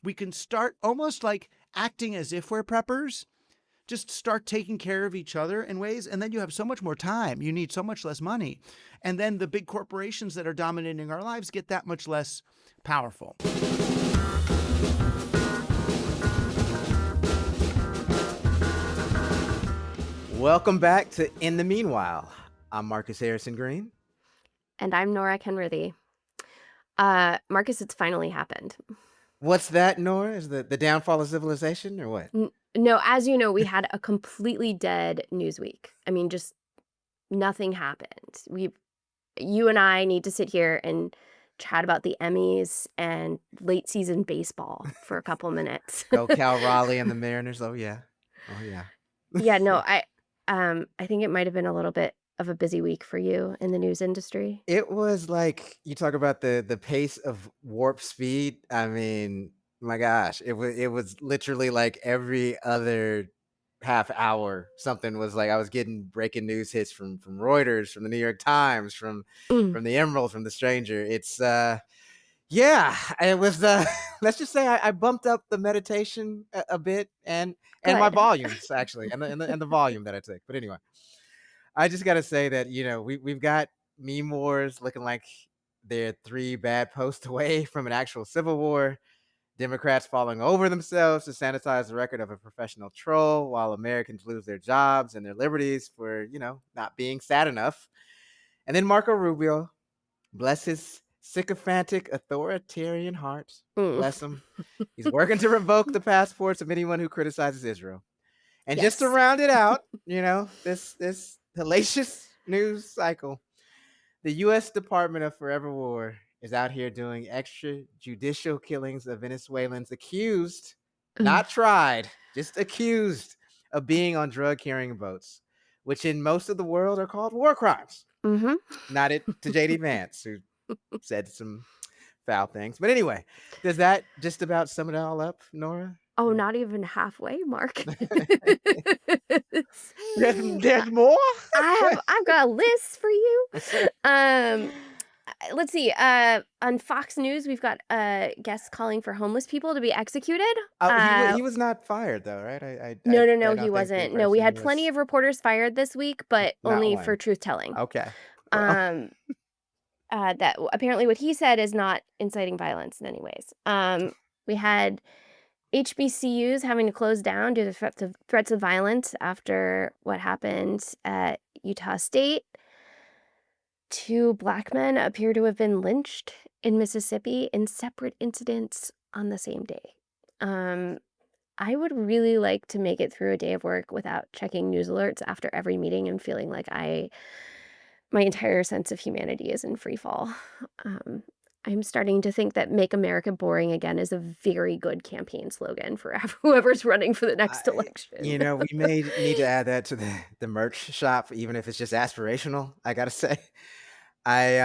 we can start almost like acting as if we're preppers. Just start taking care of each other in ways, and then you have so much more time. You need so much less money. And then the big corporations that are dominating our lives get that much less powerful. Welcome back to In the Meanwhile. I'm Marcus Harrison Green. And I'm Nora Kenworthy. Marcus, it's finally happened. What's that, Nora? Is the downfall of civilization or what? No, as you know, we had a completely dead news week. I mean, just nothing happened. You and I need to sit here and chat about the Emmys and late season baseball for a couple minutes. Go Cal Raleigh and the Mariners. Oh yeah. Yeah, no, I think it might have been a little bit of a busy week for you in the news industry. It was like, you talk about the pace of warp speed. I mean, my gosh, it was literally like every other half hour something was like, I was getting breaking news hits from Reuters, from the New York Times, from Mm, the Emerald, from the Stranger. It's yeah, it was let's just say I bumped up the meditation a bit, and my good. volumes actually, and the volume that I took. But anyway, I just got to say that, we've got meme wars looking like they're 3 bad posts away from an actual civil war. Democrats falling over themselves to sanitize the record of a professional troll, while Americans lose their jobs and their liberties for, not being sad enough. And then Marco Rubio, bless his sycophantic authoritarian heart, Mm. bless him. He's working to revoke the passports of anyone who criticizes Israel. And just to Yes. round it out, this hellacious news cycle, the U.S. Department of Forever War is out here doing extrajudicial killings of Venezuelans accused, Mm. not tried, just accused of being on drug carrying boats, which in most of the world are called war crimes. Mm-hmm. Not it to JD Vance, who said some foul things. But anyway, does that just about sum it all up, Nora? Oh, not even halfway, Mark. There's more? I've got a list for you. Let's see. On Fox News, we've got guests calling for homeless people to be executed. Oh, he was not fired though, right? No, I he don't think the wasn't. No, we person had plenty was of reporters fired this week, but not only for one. truth telling. Okay. Well, Um, that apparently what he said is not inciting violence in any ways. We had HBCUs having to close down due to threats of violence after what happened at Utah State. 2 Black men appear to have been lynched in Mississippi in separate incidents on the same day. Um, I would really like to make it through a day of work without checking news alerts after every meeting and feeling like my entire sense of humanity is in free fall. Um, I'm starting to think that "Make America Boring Again" is a very good campaign slogan for whoever's running for the next election. we may need to add that to the merch shop, even if it's just aspirational. I gotta say, I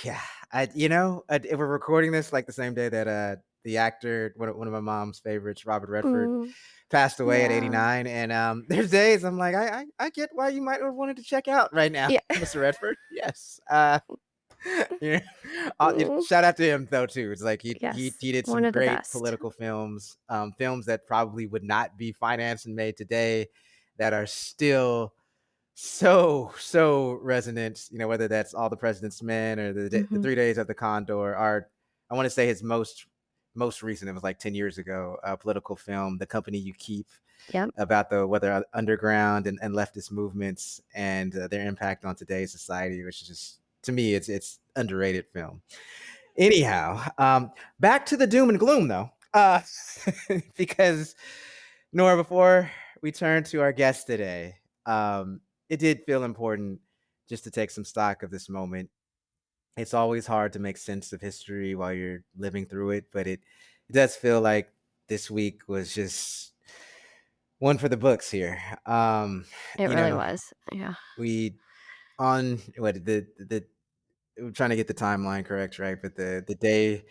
yeah, we're recording this like the same day that the actor, one of my mom's favorites, Robert Redford, Mm, passed away at yeah. 89. And there's days I'm like, I get why you might have wanted to check out right now, Yeah. Mr. Redford. Yes. Yeah. Mm, Shout out to him though too. It's like yes, he did one some of the great best. political films, films that probably would not be financed and made today, that are still so resonant. Whether that's All the President's Men or the Mhm. 3 Days of the Condor. Are, I want to say, his most recent. It was like 10 years ago. A political film, The Company You Keep, Yep. about the whether underground and leftist movements and their impact on today's society, which is just, to me, it's underrated film. Anyhow, back to the doom and gloom though, because, Nora, before we turn to our guest today, it did feel important just to take some stock of this moment. It's always hard to make sense of history while you're living through it, but it does feel like this week was just one for the books here. It You really know, was. Yeah. we on what the we're trying to get the timeline correct, right? But the day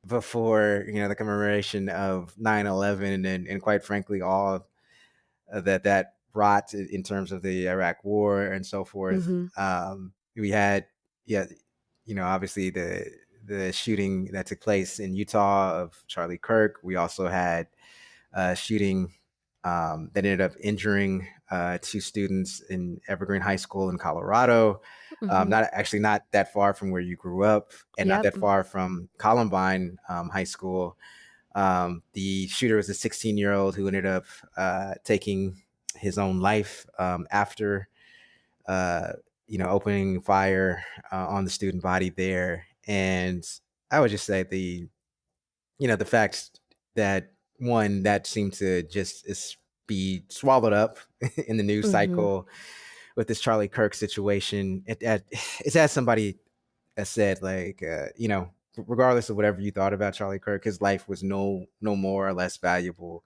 before, the commemoration of 9/11, and quite frankly, all that brought in terms of the Iraq War and so forth. Mhm. We had, yeah, obviously the shooting that took place in Utah of Charlie Kirk. We also had a shooting that ended up injuring two students in Evergreen High School in Colorado. Mhm. Not that far from where you grew up, and not Yep. that far from Columbine High School. The shooter was a 16-year-old who ended up taking his own life after uh, opening fire on the student body there. And I would just say the fact that one that seemed to just be swallowed up in the news Mhm. cycle with this Charlie Kirk situation. It's as somebody has said, like, regardless of whatever you thought about Charlie Kirk, his life was no more or less valuable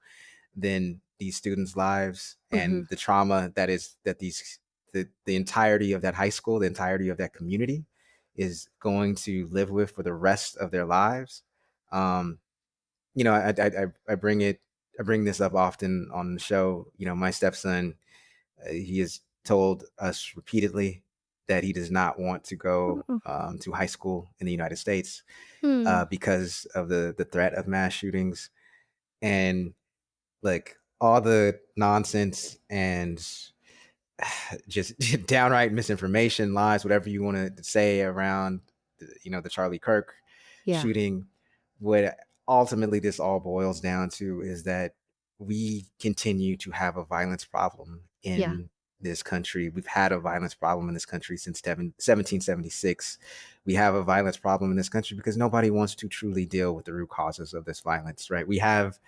than these students' lives, Mhm. and the trauma that the entirety of that high school, the entirety of that community is going to live with for the rest of their lives. Um, I bring this up often on the show. My stepson, he has told us repeatedly that he does not want to go Mm. to high school in the United States Hmm. because of the threat of mass shootings and like all the nonsense and just downright misinformation, lies, whatever you want to say around, the Charlie Kirk Yeah. shooting. What ultimately this all boils down to is that we continue to have a violence problem Yeah. in this country. We've had a violence problem in this country since 1776. We have a violence problem in this country because nobody wants to truly deal with the root causes of this violence, right? We have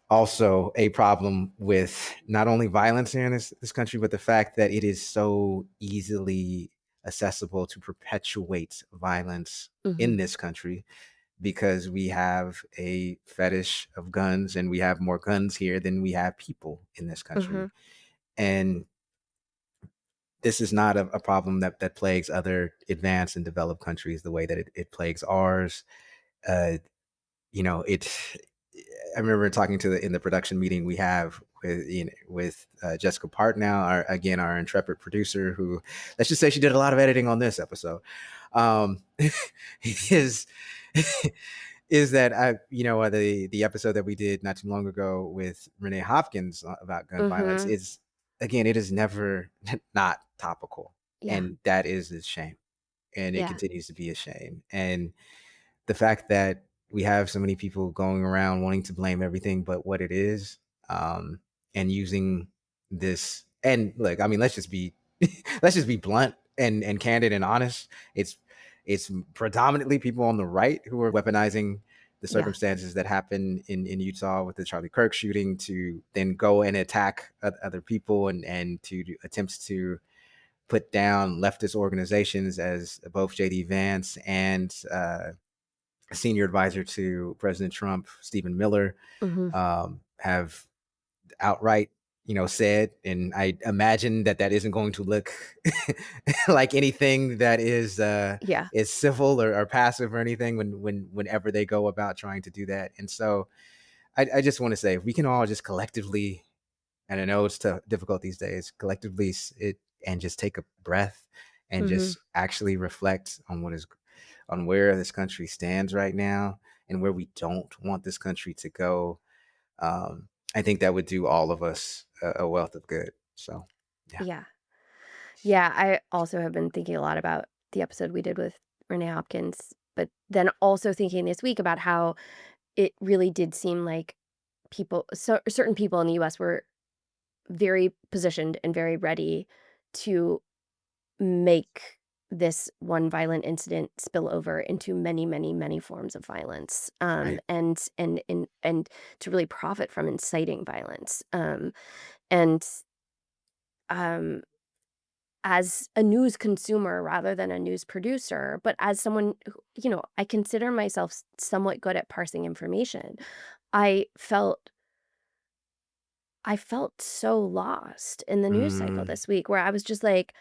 also a problem with not only violence here in this country, but the fact that it is so easily accessible to perpetuate violence in Mhm. this country because we have a fetish of guns and we have more guns here than we have people in this country. Mhm. And this is not a problem that plagues other advanced and developed countries the way that it plagues ours. Uh, it I remember talking to in the production meeting we have with Jessica Partnow, our intrepid producer, who, let's just say, she did a lot of editing on this episode. Um, is is that the episode that we did not too long ago with Renee Hopkins about gun violence Mhm. is, again, it is never not topical, Yeah. and that is a shame, and it Yeah. continues to be a shame. And the fact that we have so many people going around wanting to blame everything but what it is, um, and using this. And look, I mean, let's just be let's just be blunt and candid and honest. It's predominantly people on the right who are weaponizing the Yeah. circumstances that happened in Utah with the Charlie Kirk shooting to then go and attack other people and to do attempts to put down leftist organizations, as both JD Vance and senior advisor to President Trump, Stephen Miller, Mhm. have outright, said, and I imagine that isn't going to look like anything that Yeah. is civil or passive or anything whenever they go about trying to do that. And so I just want to say, if we can all just collectively, and I know it's difficult these days, collectively sit and just take a breath and Mhm. just actually reflect on where this country stands right now and where we don't want this country to go. I think that would do all of us a wealth of good. So, yeah. Yeah. Yeah, I also have been thinking a lot about the episode we did with Renee Hopkins, but then also thinking this week about how it really did seem like certain people in the US were very positioned and very ready to make this one violent incident spill over into many, many, many forms of violence, Right. and to really profit from inciting violence. And um, as a news consumer rather than a news producer, but as someone who, I consider myself somewhat good at parsing information. I felt I felt so lost in the news cycle Mm, this week where I was just like,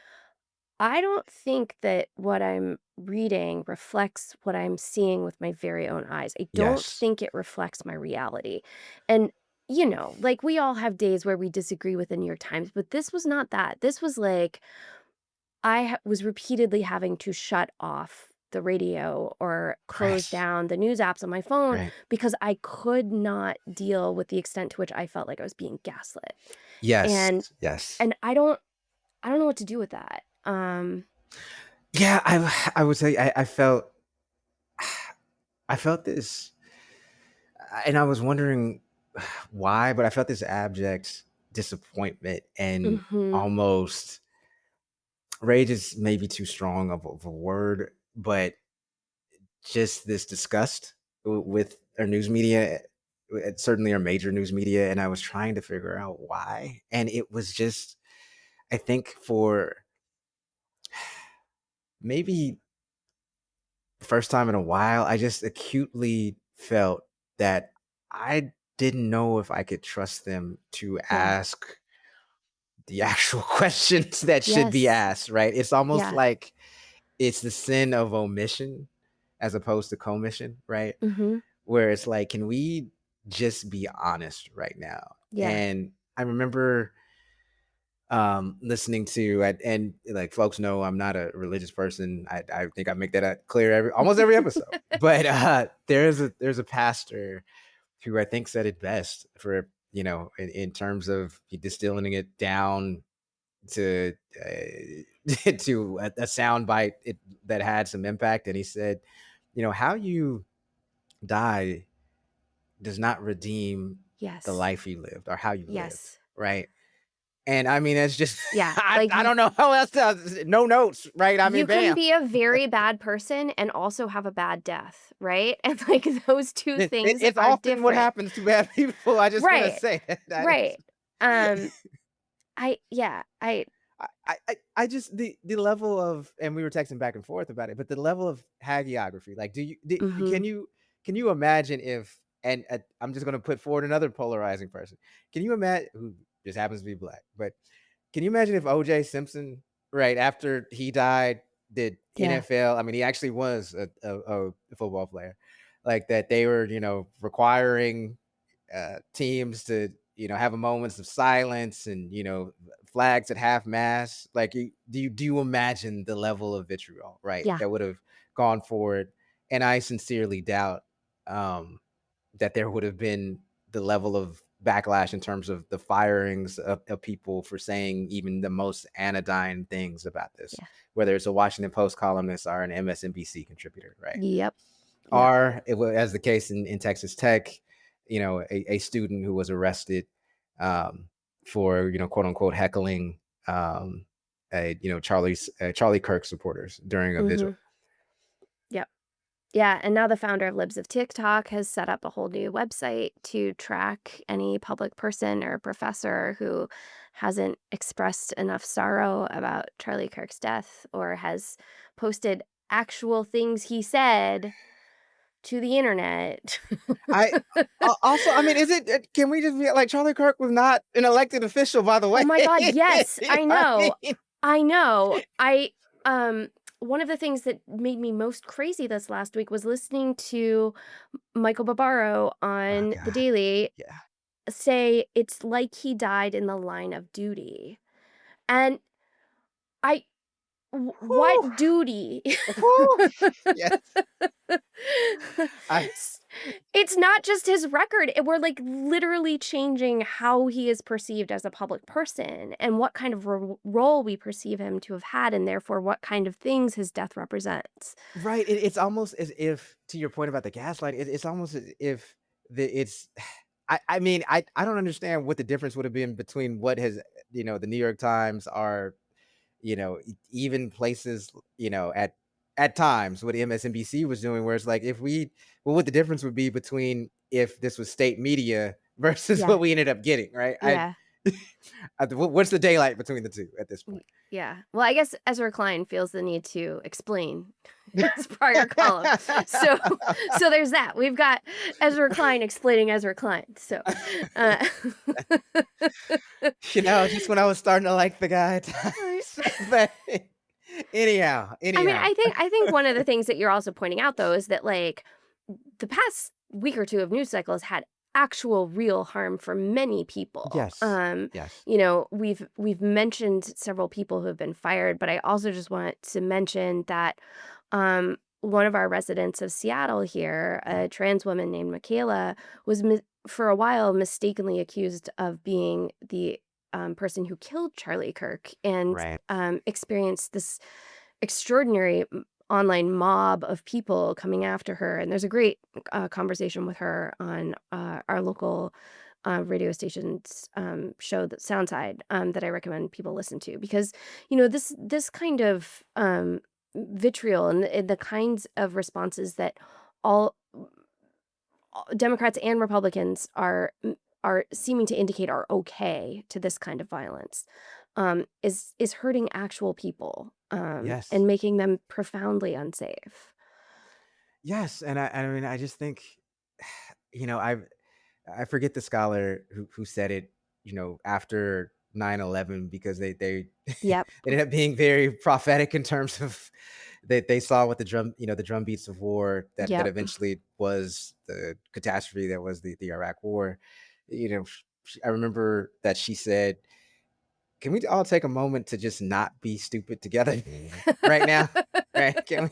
I don't think that what I'm reading reflects what I'm seeing with my very own eyes. I don't yes. think it reflects my reality. And, like we all have days where we disagree with the New York Times, but this was not that. This was like, was repeatedly having to shut off the radio or close Right. down the news apps on my phone Right. because I could not deal with the extent to which I felt like I was being gaslit. Yes. And Yes. and I don't know what to do with that. Yeah, I would say I felt this, and I was wondering why, but I felt this abject disappointment and Mhm. almost rage is maybe too strong of a word, but just this disgust with our news media, certainly our major news media, and I was trying to figure out why, and it was just, I think for maybe the first time in a while, I just acutely felt that I didn't know if I could trust them to Yeah. ask the actual questions that should be Yes. asked, right? It's almost Yeah. like it's the sin of omission as opposed to commission, right? Mhm. Where it's like, can we just be honest right now? Yeah. And I remember listening to and like folks know I'm not a religious person. I think I make that clear almost every episode. But there's a pastor who I think said it best for, in terms of distilling it down to to a sound bite that had some impact. And he said, how you die does not redeem the Yes. life you lived or how you lived, Yes. right? And I mean, it's just Yeah. I, Like I don't know how else to, no notes, right? I mean, you can bam. be a very bad person and also have a bad death, right? And like those two things It's are often what different. happens to bad people. I just want to Right. say that is. Right. Um I I just the level of, and we were texting back and forth about it, but the level of hagiography, like, mhm. can you imagine if, and I'm just going to put forward another polarizing person. Can you imagine, who just happens to be black, but can you imagine if OJ Simpson, right after he died, did Yeah. NFL? I mean, he actually was a football player, like that. They were, requiring teams to, have a moments of silence and, flags at half mast. Like, do you imagine the level of vitriol, right, Yeah. that would have gone forward? And I sincerely doubt um, that there would have been the level of backlash in terms of the firings of people for saying even the most anodyne things about this, Yeah. whether it's a Washington Post columnist or an MSNBC contributor, right? Yep. Yep. Or it was, as the case in Texas Tech, a student who was arrested um, for, quote unquote, heckling Charlie Kirk supporters during a vigil. Mhm. Yep. Yeah, and now the founder of Libs of TikTok has set up a whole new website to track any public person or professor who hasn't expressed enough sorrow about Charlie Kirk's death or has posted actual things he said to the internet. I Also, I mean, is it? Can we just be like, Charlie Kirk was not an elected official, by the Oh way? my God, yes, You know I what know. mean? I know. One of the things that made me most crazy this last week was listening to Michael Barbaro Oh on The God, Daily yeah. say it's like he died in the line of duty. And I Whew, what duty? whew. Yes, I S- it's not just his record. We're like literally changing how he is perceived as a public person and what kind of role we perceive him to have had, and therefore what kind of things his death represents. right. It's almost as if, to your point about the gaslight, it's almost as if it's. I mean, I don't understand what the difference would have been between what has, the New York Times are, even places, at times what MSNBC was doing, where it's like, what the difference would be between if this was state media versus Yeah. what we ended up getting, right? Yeah. What's the daylight between the two at this point? Yeah. Well, I guess Ezra Klein feels the need to explain his prior column. So so there's that. We've got Ezra Klein explaining Ezra Klein. So uh Just when I was starting to like the guy at Right. times. But anyhow, I mean, anyhow. I think one of the things that you're also pointing out though is that like the past week or two of news cycle has had actual real harm for many people. Yes. Yes. We've mentioned several people who have been fired, but I also just want to mention that one of our residents of Seattle here, a trans woman named Michaela, was for a while mistakenly accused of being the person who killed Charlie Kirk, and Right. experienced this extraordinary online mob of people coming after her. And there's a great conversation with her on our local radio station's show, that Soundside, that I recommend people listen to, because this kind of vitriol and the kinds of responses that all Democrats and Republicans are seeming to indicate are okay to this kind of violence, is hurting actual people, Yes. and making them profoundly unsafe. Yes, and I mean, I just think, I forget the scholar who said it, after 9/11, because they it Yep. ended up being very prophetic in terms of they saw what the drum beats of war that Yep. eventually was the catastrophe that was the Iraq War. I remember that she said, "Can we all take a moment to just not be stupid together right now?" Right? Can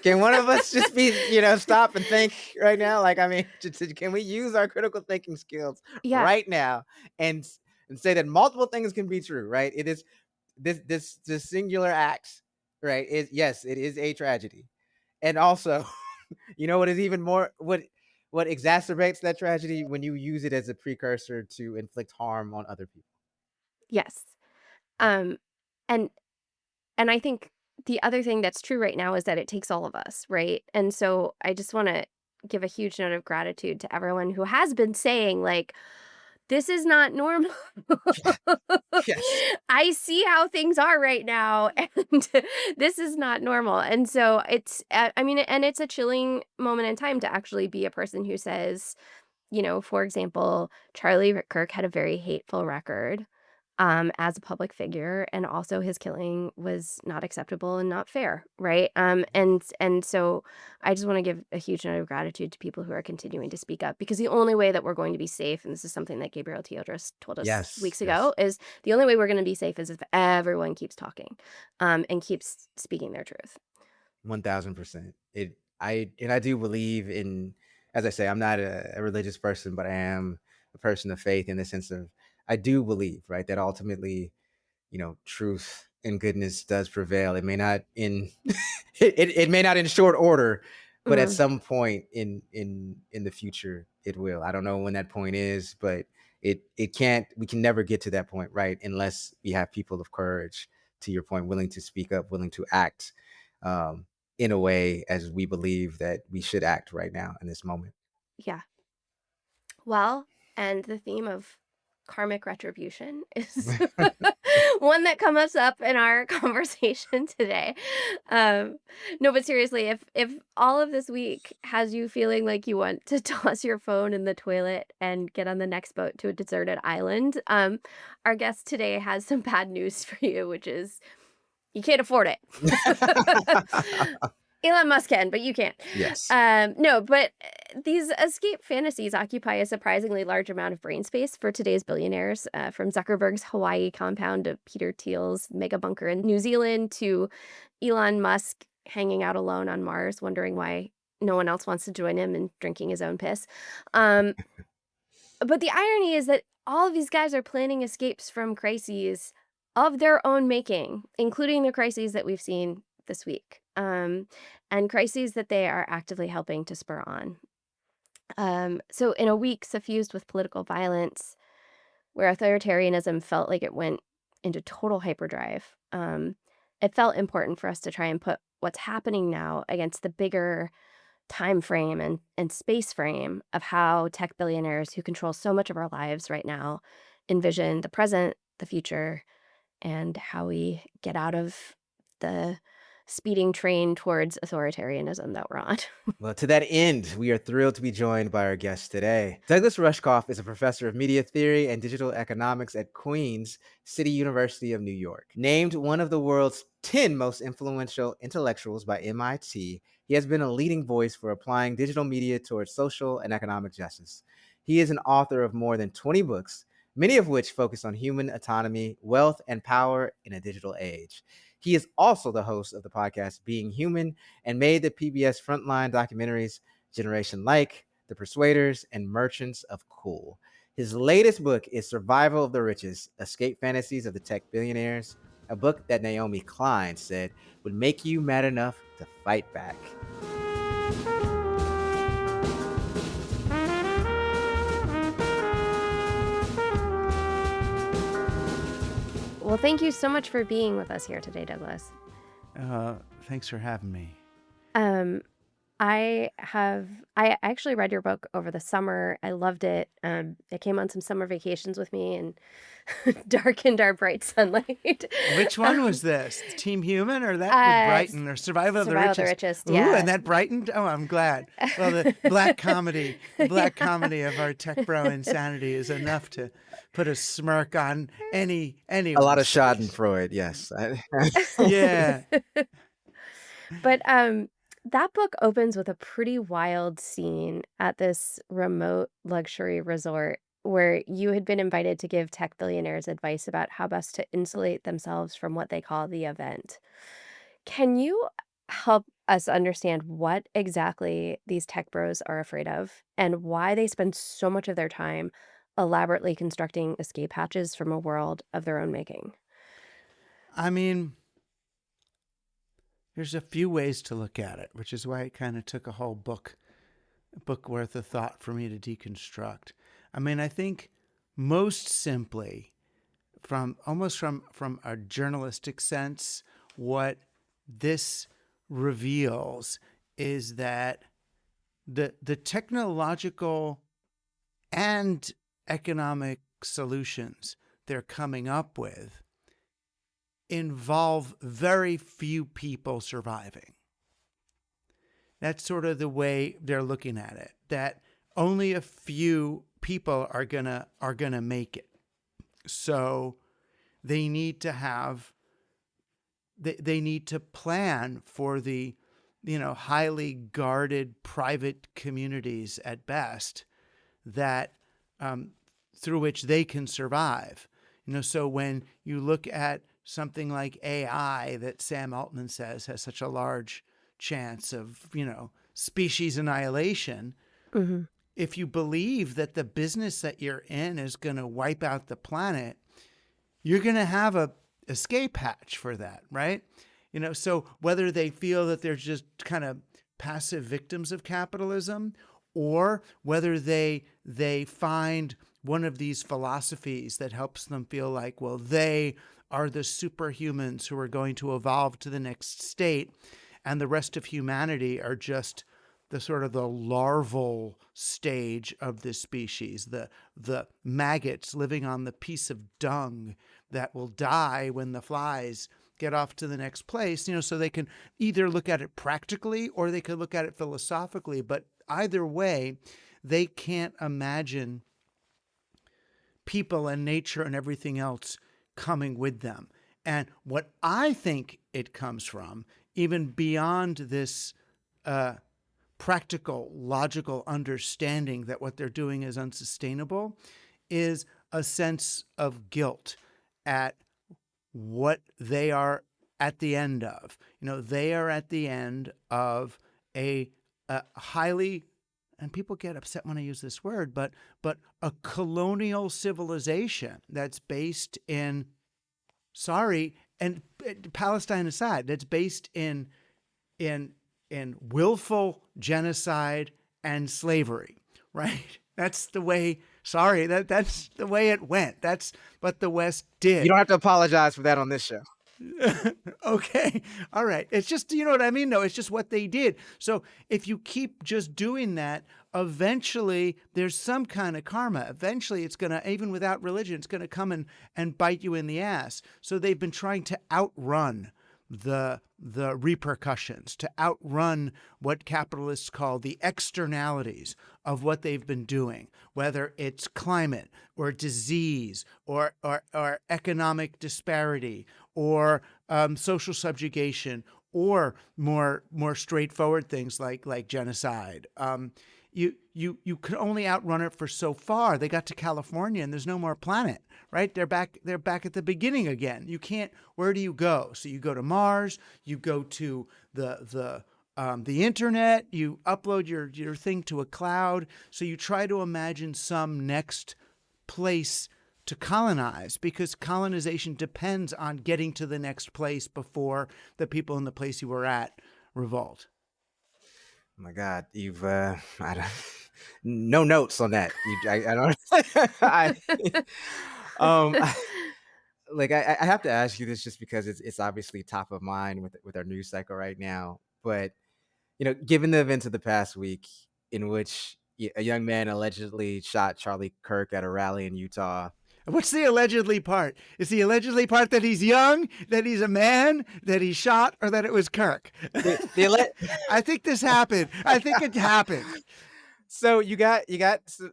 can one of us just be, stop and think right now? Like, I mean, can we use our critical thinking skills Yeah. right now and and say that multiple things can be true, right? It is this singular act, right? Is yes, it is a tragedy. And also, what is even more what exacerbates that tragedy when you use it as a precursor to inflict harm on other people. Yes. Um, and and I think the other thing that's true right now is that it takes all of us, right? And so I just want to give a huge note of gratitude to everyone who has been saying, like, this is not normal. Yes. I see how things are right now, and this is not normal. And so I mean, and it's a chilling moment in time to actually be a person who says, for example, Charlie Kirk had a very hateful record as a public figure, and also his killing was not acceptable and not fair, right? And so I just want to give a huge note of gratitude to people who are continuing to speak up, because the only way that we're going to be safe, and this is something that Gabriel Teodros told us Yes. weeks Yes. ago, is the only way we're going to be safe is if everyone keeps talking, and keeps speaking their truth. 1000%. I do believe in, as I say, I'm not a religious person, but I am a person of faith in the sense of I do believe, right, that ultimately, truth and goodness does prevail. It may not in it may not in short order, but at Mm, some point in the future it will. I don't know when that point is, but it can't we can never get to that point, right, unless we have people of courage, to your point, willing to speak up, willing to act um in a way as we believe that we should act right now in this moment. yeah. Well, and the theme of karmic retribution is one that comes up in our conversation today. Um, no, but seriously, if all of this week has you feeling like you want to toss your phone in the toilet and get on the next boat to a deserted island, our guest today has some bad news for you, which is you can't afford it. Elon Musk can, but you can't. Yes. No, but these escape fantasies occupy a surprisingly large amount of brain space for today's billionaires, from Zuckerberg's Hawaii compound to Peter Thiel's mega bunker in New Zealand to Elon Musk hanging out alone on Mars, wondering why no one else wants to join him and drinking his own piss. Um, but the irony is that all of these guys are planning escapes from crises of their own making, including the crises that we've seen this week, and crises that they are actively helping to spur on. So, in a week suffused with political violence, where authoritarianism felt like it went into total hyperdrive, it felt important for us to try and put what's happening now against the bigger time frame and space frame of how tech billionaires who control so much of our lives right now envision the present, the future, and how we get out of the speeding train towards authoritarianism that we're on. Well, to that end, we are thrilled to be joined by our guest today. Douglas Rushkoff is a professor of media theory and digital economics at Queen's City University of New York. Named one of the world's 10 most influential intellectuals by MIT, he has been a leading voice for applying digital media towards social and economic justice. He is an author of more than 20 books, many of which focus on human autonomy, wealth, and power in a digital age. He is also the host of the podcast Being Human and made the PBS frontline documentaries Generation Like, The Persuaders, and Merchants of Cool. His latest book is Survival of the Richest: Escape Fantasies of the Tech Billionaires, a book that Naomi Klein said would make you mad enough to fight back. Well, thank you so much for being with us here today, Douglas. Thanks for having me. I actually read your book over the summer. I loved it. It came on some summer vacations with me and darkened our bright sunlight. Which one was this? Team Human or that with Brighton or Survival of the Richest? Survival of the Richest, Ooh, yeah. and that brightened? Oh, I'm glad. Well, the black comedy of our tech bro insanity is enough to put a smirk on any. A lot of Schadenfreude, yes. Yeah. But that book opens with a pretty wild scene at this remote luxury resort where you had been invited to give tech billionaires advice about how best to insulate themselves from what they call the event. Can you help us understand what exactly these tech bros are afraid of and why they spend so much of their time elaborately constructing escape hatches from a world of their own making? I mean, there's a few ways to look at it, which is why it kind of took a whole book worth of thought for me to deconstruct. I mean, I think most simply, from a journalistic sense, what this reveals is that the technological and economic solutions they're coming up with involve very few people surviving. That's sort of the way they're looking at it, that only a few people are gonna make it. So they need to plan for the highly guarded private communities at best that through which they can survive. So when you look at something like AI that Sam Altman says has such a large chance of, species annihilation, Mm-hmm. if you believe that the business that you're in is going to wipe out the planet, you're going to have a escape hatch for that, right? So whether they feel that they're just kind of passive victims of capitalism, or whether they find one of these philosophies that helps them feel like, well, they are the superhumans who are going to evolve to the next state, and the rest of humanity are just the sort of the larval stage of this species, the maggots living on the piece of dung that will die when the flies get off to the next place. So they can either look at it practically or they could look at it philosophically, but either way, they can't imagine people and nature and everything else coming with them. And what I think it comes from, even beyond this practical, logical understanding that what they're doing is unsustainable, is a sense of guilt at what they are at the end of. They are at the end of a highly, and people get upset when I use this word, but a colonial civilization that's based in, and Palestine aside, that's based in willful genocide and slavery, right? That's the way, that's the way it went. That's what the West did. You don't have to apologize for that on this show. Okay. All right. It's just, you know what I mean? No, it's just what they did. So if you keep just doing that, eventually there's some kind of karma. Eventually it's going to, even without religion, it's going to come and bite you in the ass. So they've been trying to outrun the repercussions, to outrun what capitalists call the externalities of what they've been doing, whether it's climate or disease or economic disparity or social subjugation or more straightforward things like genocide. you could only outrun it for so far. They got to California and there's no more planet, right? They're back at the beginning again. You can't, where do you go? So you go to Mars, you go to the internet, you upload your thing to a cloud. So you try to imagine some next place to colonize, because colonization depends on getting to the next place before the people in the place you were at revolt. Oh my God, you've I don't, no notes on that. I don't. I, um, I have to ask you this just because it's obviously top of mind with our news cycle right now. But given the events of the past week, in which a young man allegedly shot Charlie Kirk at a rally in Utah. What's the allegedly part? Is the allegedly part that he's young, that he's a man, that he shot, or that it was Kirk? I think this happened. I think it happened. So you got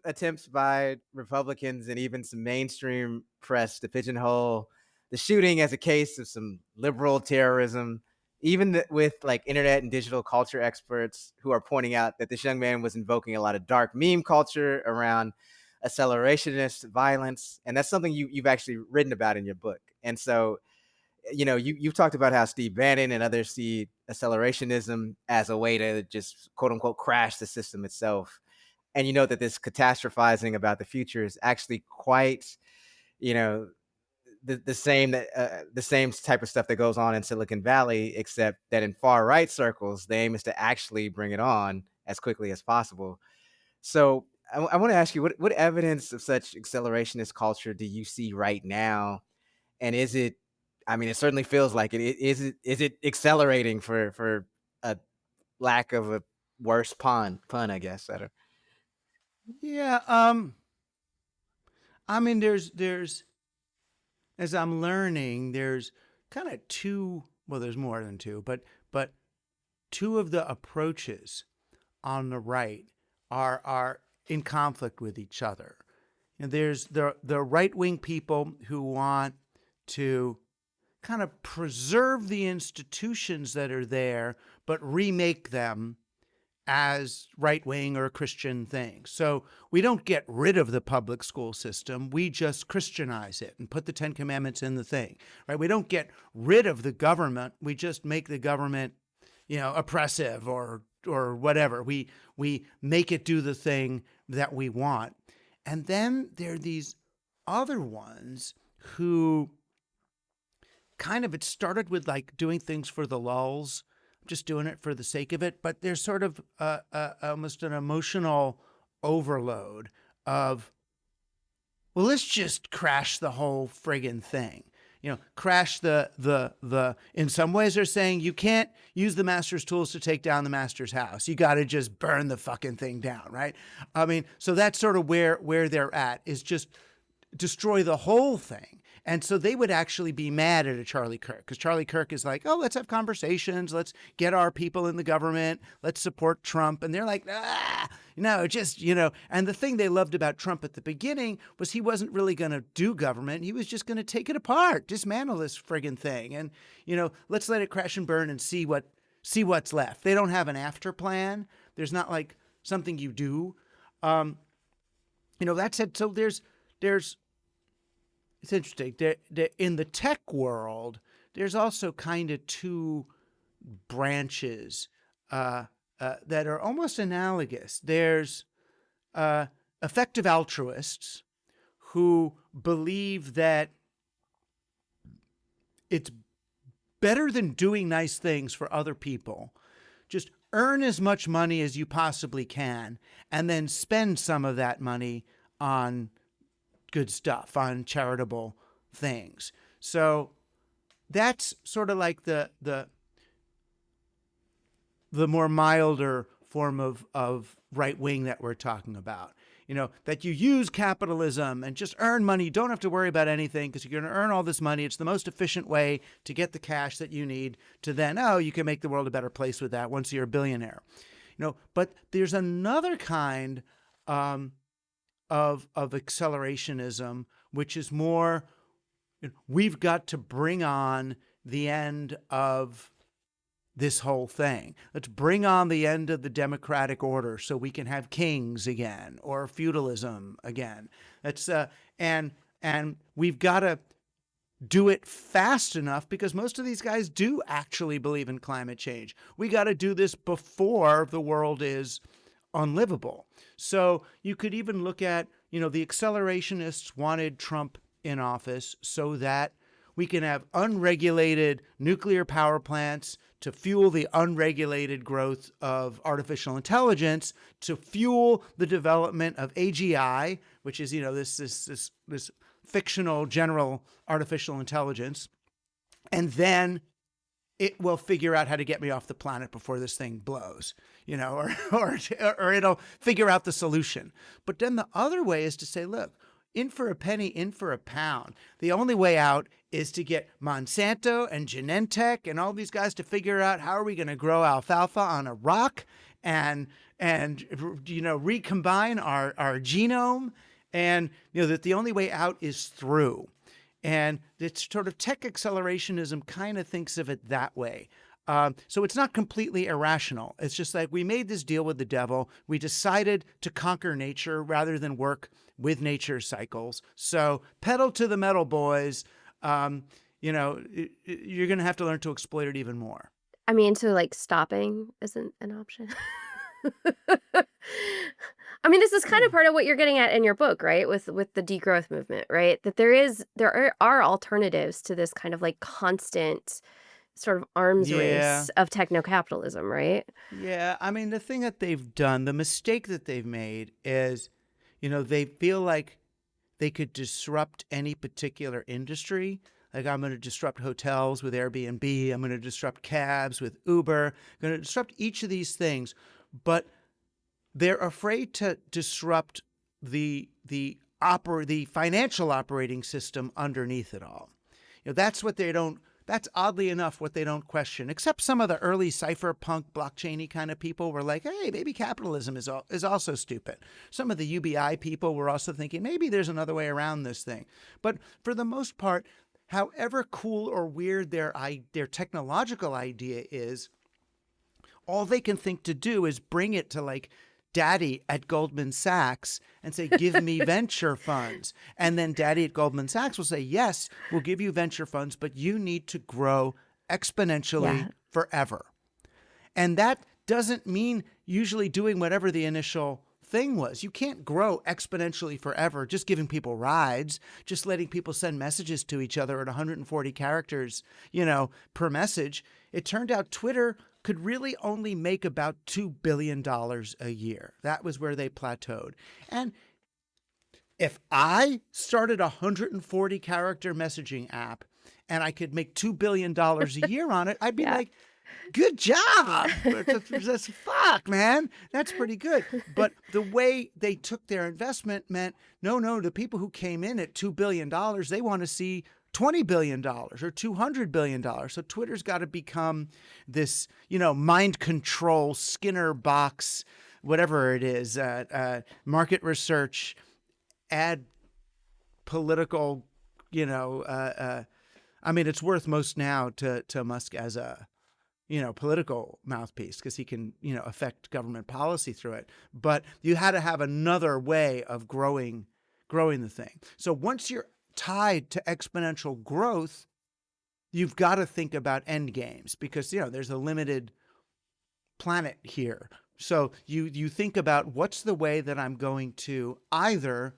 attempts by Republicans and even some mainstream press to pigeonhole the shooting as a case of some liberal terrorism, even with like internet and digital culture experts who are pointing out that this young man was invoking a lot of dark meme culture around accelerationist violence. And that's something you've actually written about in your book. And so, you've talked about how Steve Bannon and others see accelerationism as a way to just quote unquote crash the system itself. And that this catastrophizing about the future is actually quite, the same the same type of stuff that goes on in Silicon Valley, except that in far right circles, the aim is to actually bring it on as quickly as possible. So I want to ask you, what evidence of such accelerationist culture do you see right now? And is it, I mean, it certainly feels like it. Is it accelerating for a lack of a worse pun, I guess. I don't. Yeah. I mean, there's as I'm learning, there's kind of two. Well, there's more than two, but two of the approaches on the right are in conflict with each other. And there's the right wing people who want to kind of preserve the institutions that are there, but remake them as right wing or Christian things. So we don't get rid of the public school system. We just Christianize it and put the 10 Commandments in the thing, right? We don't get rid of the government. We just make the government, oppressive or whatever. We make it do the thing that we want. And then there are these other ones who kind of, it started with like doing things for the lulz, just doing it for the sake of it. But there's sort of almost an emotional overload of, well, let's just crash the whole friggin' thing. Crash the, in some ways they're saying you can't use the master's tools to take down the master's house. You got to just burn the fucking thing down, right? I mean, so that's sort of where they're at, is just destroy the whole thing. And so they would actually be mad at a Charlie Kirk, because Charlie Kirk is like, oh, let's have conversations. Let's get our people in the government. Let's support Trump. And they're like, and the thing they loved about Trump at the beginning was he wasn't really going to do government. He was just going to take it apart, dismantle this friggin' thing. And, let's let it crash and burn and see what's left. They don't have an after plan. There's not like something you do. That said, so there's, it's interesting. In the tech world, there's also kind of two branches that are almost analogous. There's effective altruists who believe that it's better than doing nice things for other people. Just earn as much money as you possibly can, and then spend some of that money on good stuff, on charitable things. So that's sort of like the more milder form of right wing that we're talking about. That you use capitalism and just earn money. You don't have to worry about anything because you're going to earn all this money. It's the most efficient way to get the cash that you need to then, you can make the world a better place with that once you're a billionaire. But there's another kind of accelerationism, which is more, we've got to bring on the end of this whole thing. Let's bring on the end of the democratic order so we can have kings again or feudalism again. That's and we've got to do it fast enough because most of these guys do actually believe in climate change. We got to do this before the world is unlivable. So you could even look at, the accelerationists wanted Trump in office so that we can have unregulated nuclear power plants to fuel the unregulated growth of artificial intelligence, to fuel the development of AGI, which is, this fictional general artificial intelligence. And then it will figure out how to get me off the planet before this thing blows, or it'll figure out the solution. But then the other way is to say, look, in for a penny, in for a pound. The only way out is to get Monsanto and Genentech and all these guys to figure out how are we going to grow alfalfa on a rock and recombine our genome, and that the only way out is through. And it's sort of tech accelerationism kind of thinks of it that way. So it's not completely irrational. It's just like we made this deal with the devil. We decided to conquer nature rather than work with nature's cycles. So pedal to the metal, boys. You're going to have to learn to exploit it even more. I mean, so like stopping isn't an option. I mean, this is kind of part of what you're getting at in your book, right? With the degrowth movement, right? That there are alternatives to this kind of like constant sort of arms race of techno-capitalism, right? Yeah. I mean, the thing that they've done, the mistake that they've made is, they feel like they could disrupt any particular industry. Like, I'm going to disrupt hotels with Airbnb. I'm going to disrupt cabs with Uber. I'm going to disrupt each of these things. But they're afraid to disrupt the financial operating system underneath it all. That's what they don't. That's oddly enough what they don't question. Except some of the early cypherpunk blockchainy kind of people were like, "Hey, maybe capitalism is also stupid." Some of the UBI people were also thinking maybe there's another way around this thing. But for the most part, however cool or weird their technological idea is, all they can think to do is bring it to like Daddy at Goldman Sachs and say, give me venture funds. And then Daddy at Goldman Sachs will say, yes, we'll give you venture funds, but you need to grow exponentially forever. And that doesn't mean usually doing whatever the initial thing was. You can't grow exponentially forever just giving people rides, just letting people send messages to each other at 140 characters, per message. It turned out Twitter could really only make about $2 billion a year. That was where they plateaued. And if I started a 140 character messaging app and I could make $2 billion a year on it, I'd be like, good job. That's fuck, man. That's pretty good. But the way they took their investment meant, no, the people who came in at $2 billion, they want to see $20 billion or $200 billion. So Twitter's got to become this, mind control, Skinner box, whatever it is, market research, ad political, I mean, it's worth most now to Musk as a, political mouthpiece because he can, affect government policy through it. But you had to have another way of growing the thing. So once you're tied to exponential growth, you've got to think about end games because, there's a limited planet here. So you think about what's the way that I'm going to either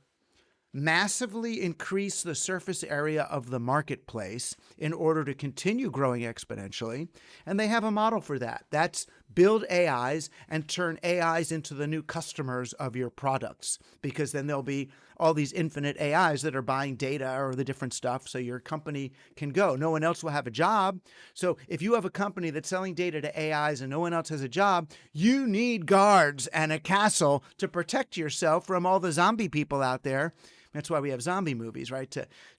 massively increase the surface area of the marketplace in order to continue growing exponentially. And they have a model for that. That's build AIs and turn AIs into the new customers of your products, because then there'll be all these infinite AIs that are buying data or the different stuff so your company can go. No one else will have a job. So if you have a company that's selling data to AIs and no one else has a job, you need guards and a castle to protect yourself from all the zombie people out there. That's why we have zombie movies, right?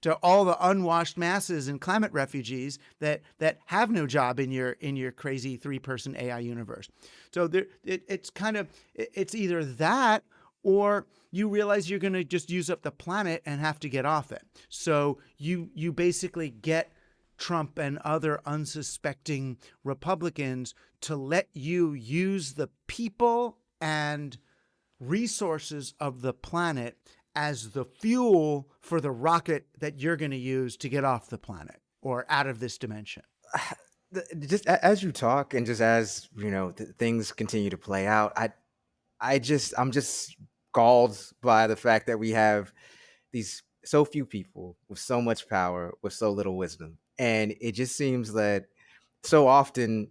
To all the unwashed masses and climate refugees that have no job in your crazy 3-person AI universe. So it's either that or you realize you're going to just use up the planet and have to get off it. So you basically get Trump and other unsuspecting Republicans to let you use the people and resources of the planet as the fuel for the rocket that you're going to use to get off the planet or out of this dimension. Just as you talk and just as things continue to play out, I'm just galled by the fact that we have these so few people with so much power with so little wisdom, and it just seems that so often,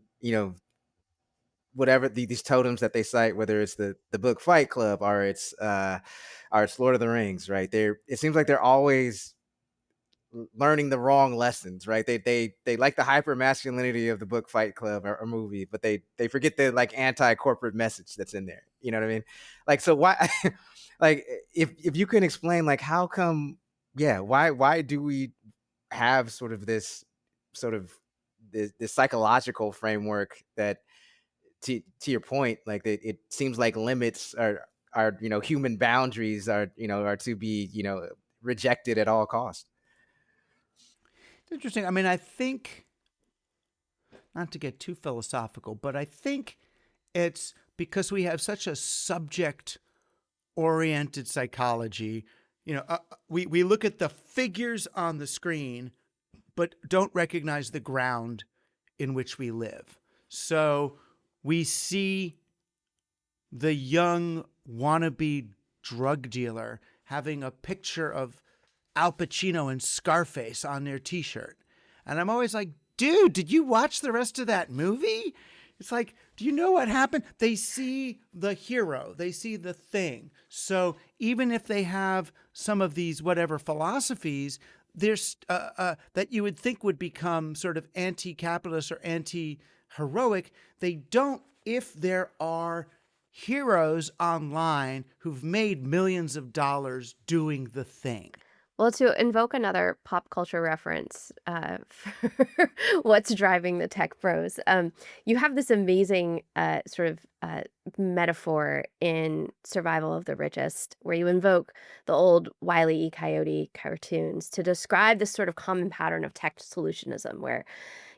whatever these totems that they cite, whether it's the book Fight Club or it's Lord of the Rings, right? It seems like they're always learning the wrong lessons, right? They like the hyper masculinity of the book Fight Club or movie, but they forget the like anti-corporate message that's in there. You know what I mean? Like, so why like if you can explain, like, how come, why do we have sort of this psychological framework that, to your point, like it seems like limits are human boundaries are to be rejected at all costs. It's interesting. I mean, I think, not to get too philosophical, but I think it's because we have such a subject oriented psychology. We look at the figures on the screen, but don't recognize the ground in which we live. So we see the young wannabe drug dealer having a picture of Al Pacino and Scarface on their t-shirt. And I'm always like, dude, did you watch the rest of that movie? It's like, do you know what happened? They see the hero, they see the thing. So even if they have some of these whatever philosophies, there's that you would think would become sort of anti-capitalist or anti-heroic, they don't if there are heroes online who've made millions of dollars doing the thing. Well, to invoke another pop culture reference for what's driving the tech bros, you have this amazing sort of metaphor in Survival of the Richest, where you invoke the old Wile E. Coyote cartoons to describe this sort of common pattern of tech solutionism, where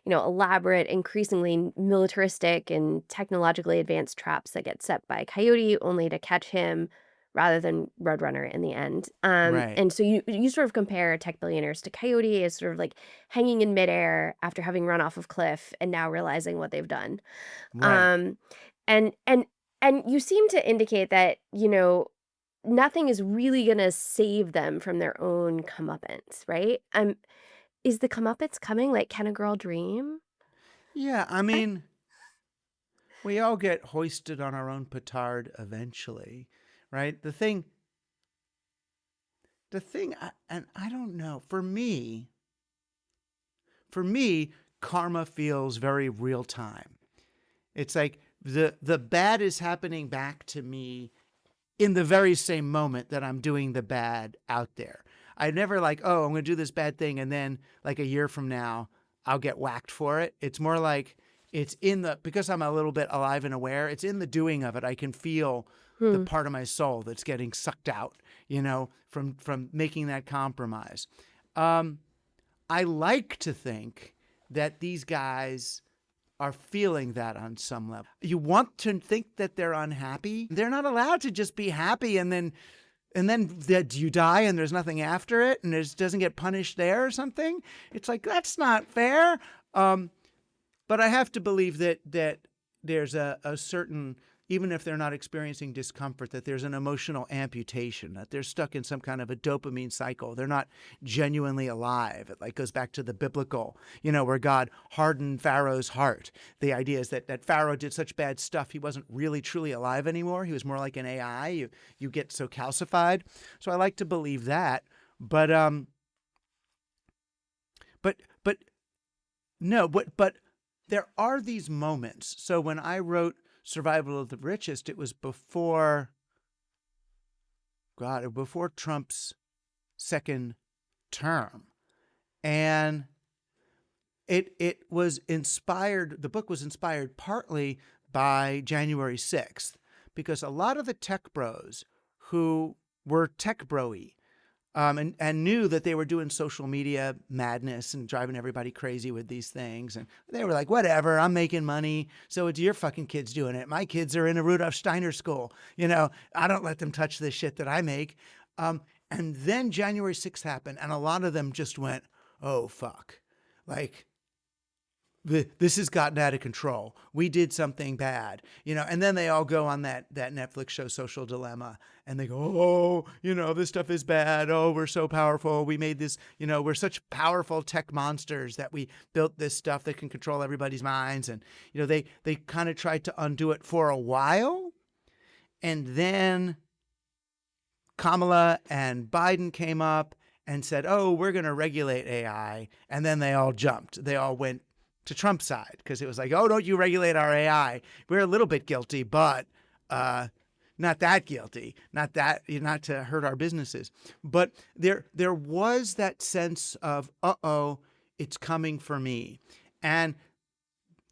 elaborate, increasingly militaristic and technologically advanced traps that get set by Coyote only to catch him rather than Roadrunner in the end. Right. And so you sort of compare tech billionaires to Coyote as sort of like hanging in midair after having run off a cliff and now realizing what they've done. Right. Um, and and and you seem to indicate that, nothing is really gonna save them from their own comeuppance, right? Is the comeuppance coming? Like, can a girl dream? Yeah, I mean, we all get hoisted on our own petard eventually, right? And I don't know. For me, karma feels very real time. It's like the bad is happening back to me in the very same moment that I'm doing the bad out there. I never like, oh, I'm going to do this bad thing, and then like a year from now, I'll get whacked for it. It's more like it's because I'm a little bit alive and aware, it's in the doing of it. I can feel the Hmm. part of my soul that's getting sucked out, from making that compromise. I like to think that these guys are feeling that on some level. You want to think that they're unhappy. They're not allowed to just be happy and then that you die and there's nothing after it and it doesn't get punished there or something. It's like, that's not fair. But I have to believe that there's a certain, even if they're not experiencing discomfort, that there's an emotional amputation, that they're stuck in some kind of a dopamine cycle. They're not genuinely alive. It like goes back to the biblical, where God hardened Pharaoh's heart. The idea is that Pharaoh did such bad stuff, he wasn't really truly alive anymore. He was more like an AI. You get so calcified. So I like to believe that. But no, but there are these moments. So when I wrote Survival of the Richest, it was before Trump's second term. And it was inspired, the book was inspired partly by January 6th, because a lot of the tech bros who were tech bro-y and knew that they were doing social media madness and driving everybody crazy with these things. And they were like, whatever, I'm making money. So it's your fucking kids doing it. My kids are in a Rudolf Steiner school. I don't let them touch this shit that I make. And then January 6th happened, and a lot of them just went, oh, fuck. Like, this has gotten out of control. We did something bad, and then they all go on that Netflix show, Social Dilemma, and they go, oh, this stuff is bad. Oh, we're so powerful. We made this, we're such powerful tech monsters that we built this stuff that can control everybody's minds. And, they kind of tried to undo it for a while. And then Kamala and Biden came up and said, oh, we're going to regulate AI. And then they all jumped. They all went to Trump's side because it was like, oh, don't you regulate our AI. We're a little bit guilty, but not that guilty, not to hurt our businesses. But there was that sense of, uh-oh, it's coming for me. And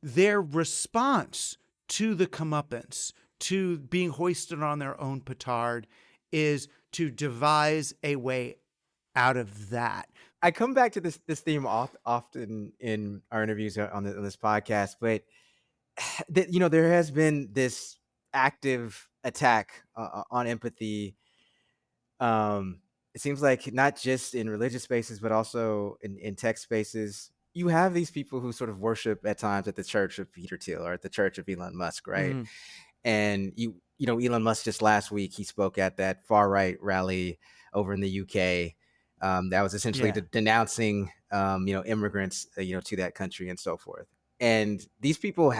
their response to the comeuppance, to being hoisted on their own petard, is to devise a way out of that. I come back to this theme often in our interviews on this podcast, but there has been this active attack on empathy. It seems like not just in religious spaces, but also in tech spaces. You have these people who sort of worship at times at the church of Peter Thiel or at the church of Elon Musk, right? Mm-hmm. And Elon Musk just last week, he spoke at that far right rally over in the UK. That was essentially denouncing, immigrants, to that country and so forth. And these people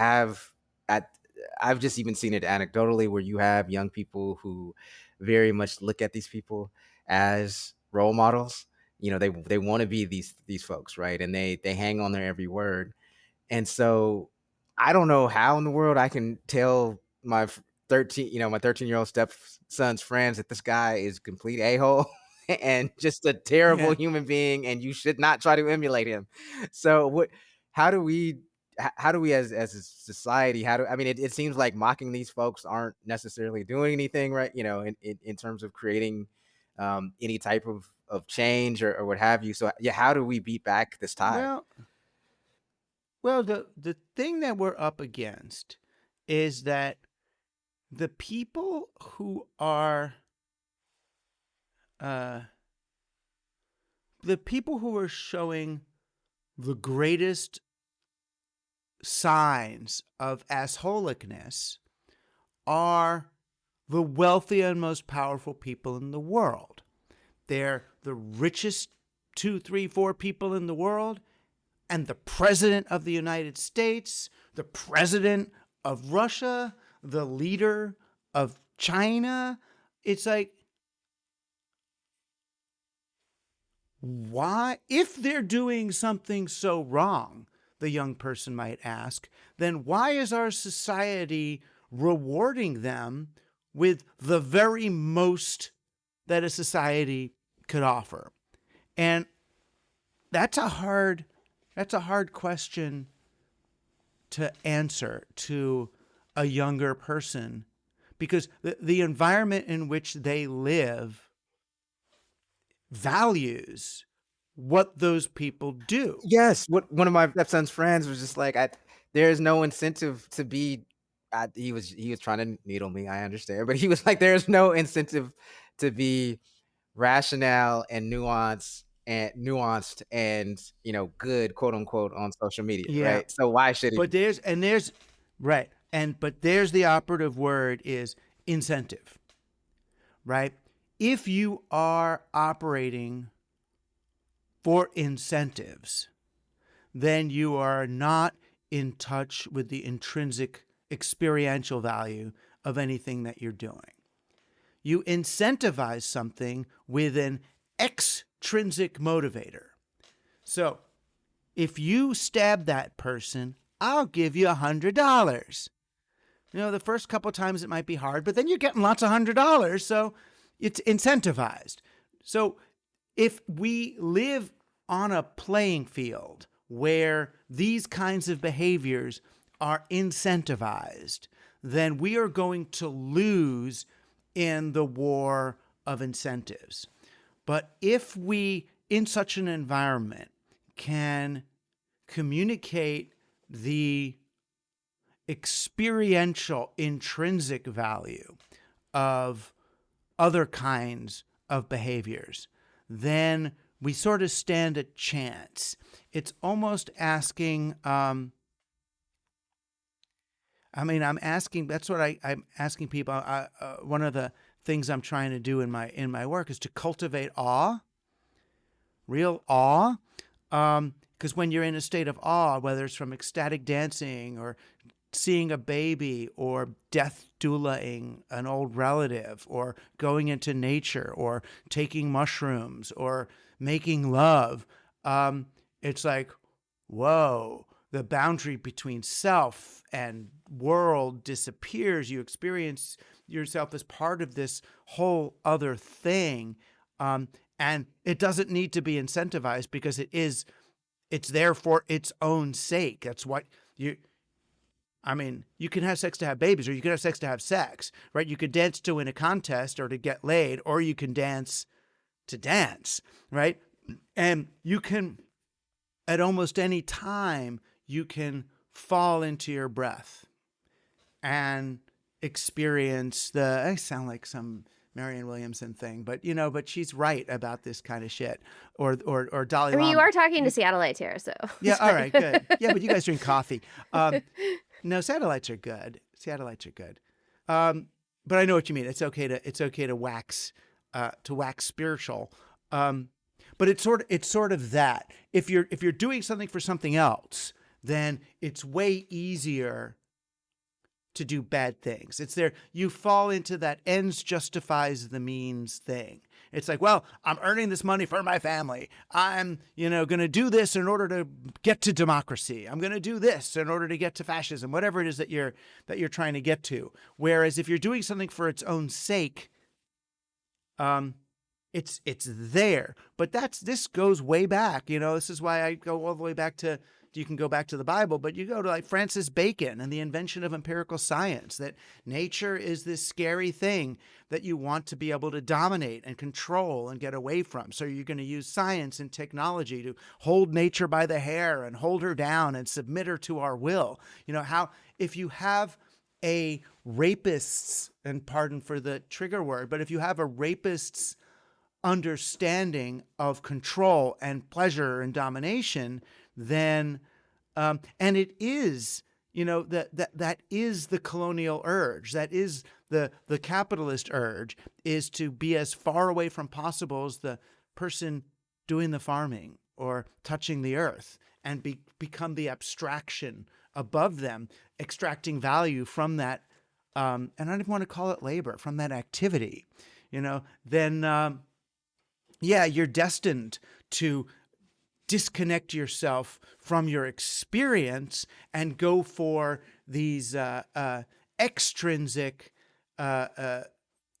I've just even seen it anecdotally where you have young people who very much look at these people as role models. They want to be these folks, right? And they hang on their every word. And so I don't know how in the world I can tell my 13-year-old stepson's friends that this guy is a complete a-hole and just a terrible human being, and you should not try to emulate him. So how do we as a society, it seems like mocking these folks aren't necessarily doing anything, right? In terms of creating any type of change or what have you. So how do we beat back this tide? Well, the thing that we're up against is that the people who are showing the greatest signs of assholicness are the wealthy and most powerful people in the world. They're the richest 2, 3, 4 people in the world, and the president of the United States, the president of Russia, the leader of China. It's like, why? If they're doing something so wrong, the young person might ask, then why is our society rewarding them with the very most that a society could offer? And that's a hard question to answer to a younger person, because the environment in which they live values what those people do. Yes, one of my stepson's friends was just like, there's no incentive to be. He was trying to needle me. I understand, but he was like, there's no incentive to be rationale and nuanced and good, quote unquote, on social media, right? So why should it? But there's the operative word is incentive, right? If you are operating for incentives, then you are not in touch with the intrinsic experiential value of anything that you're doing. You incentivize something with an extrinsic motivator. So if you stab that person, I'll give you $100. The first couple of times it might be hard, but then you're getting lots of $100, so it's incentivized. So if we live on a playing field where these kinds of behaviors are incentivized, then we are going to lose in the war of incentives. But if we, in such an environment, can communicate the experiential intrinsic value of other kinds of behaviors, then we sort of stand a chance. It's almost asking, I'm asking, that's what I'm asking people. One of the things I'm trying to do in my work is to cultivate awe, real awe. Because when you're in a state of awe, whether it's from ecstatic dancing or seeing a baby or death doulaing an old relative or going into nature or taking mushrooms or making love, it's like, whoa, the boundary between self and world disappears. You experience yourself as part of this whole other thing. And it doesn't need to be incentivized because it's there for its own sake. That's what you can have sex to have babies, or you can have sex to have sex, right? You could dance to win a contest or to get laid, or you can dance to dance, right? And you can, at almost any time, you can fall into your breath and experience I sound like some Marianne Williamson thing, but she's right about this kind of shit. Or Dalai I mean, you Lama. are talking to Seattleites here, so Yeah, it's all fine. right, good. Yeah, but you guys drink coffee. No, satellites are good. Satellites are good. But I know what you mean. It's okay to wax spiritual. But it's sort of that. If you're doing something for something else, then it's way easier to do bad things. It's there. You fall into that ends justifies the means thing. It's like, well, I'm earning this money for my family. I'm, going to do this in order to get to democracy. I'm going to do this in order to get to fascism, whatever it is that you're trying to get to. Whereas if you're doing something for its own sake, it's there. But this goes way back. This is why I go all the way back to, you can go back to the Bible, but you go to like Francis Bacon and the invention of empirical science, that nature is this scary thing that you want to be able to dominate and control and get away from. So you're going to use science and technology to hold nature by the hair and hold her down and submit her to our will. If you have a rapist's, and pardon for the trigger word, but if you have a rapist's understanding of control and pleasure and domination, then and it is, that is the colonial urge, that is the capitalist urge, is to be as far away from possible as the person doing the farming or touching the earth, and become the abstraction above them, extracting value from that, and I don't even want to call it labor, from that activity, then you're destined to disconnect yourself from your experience and go for these extrinsic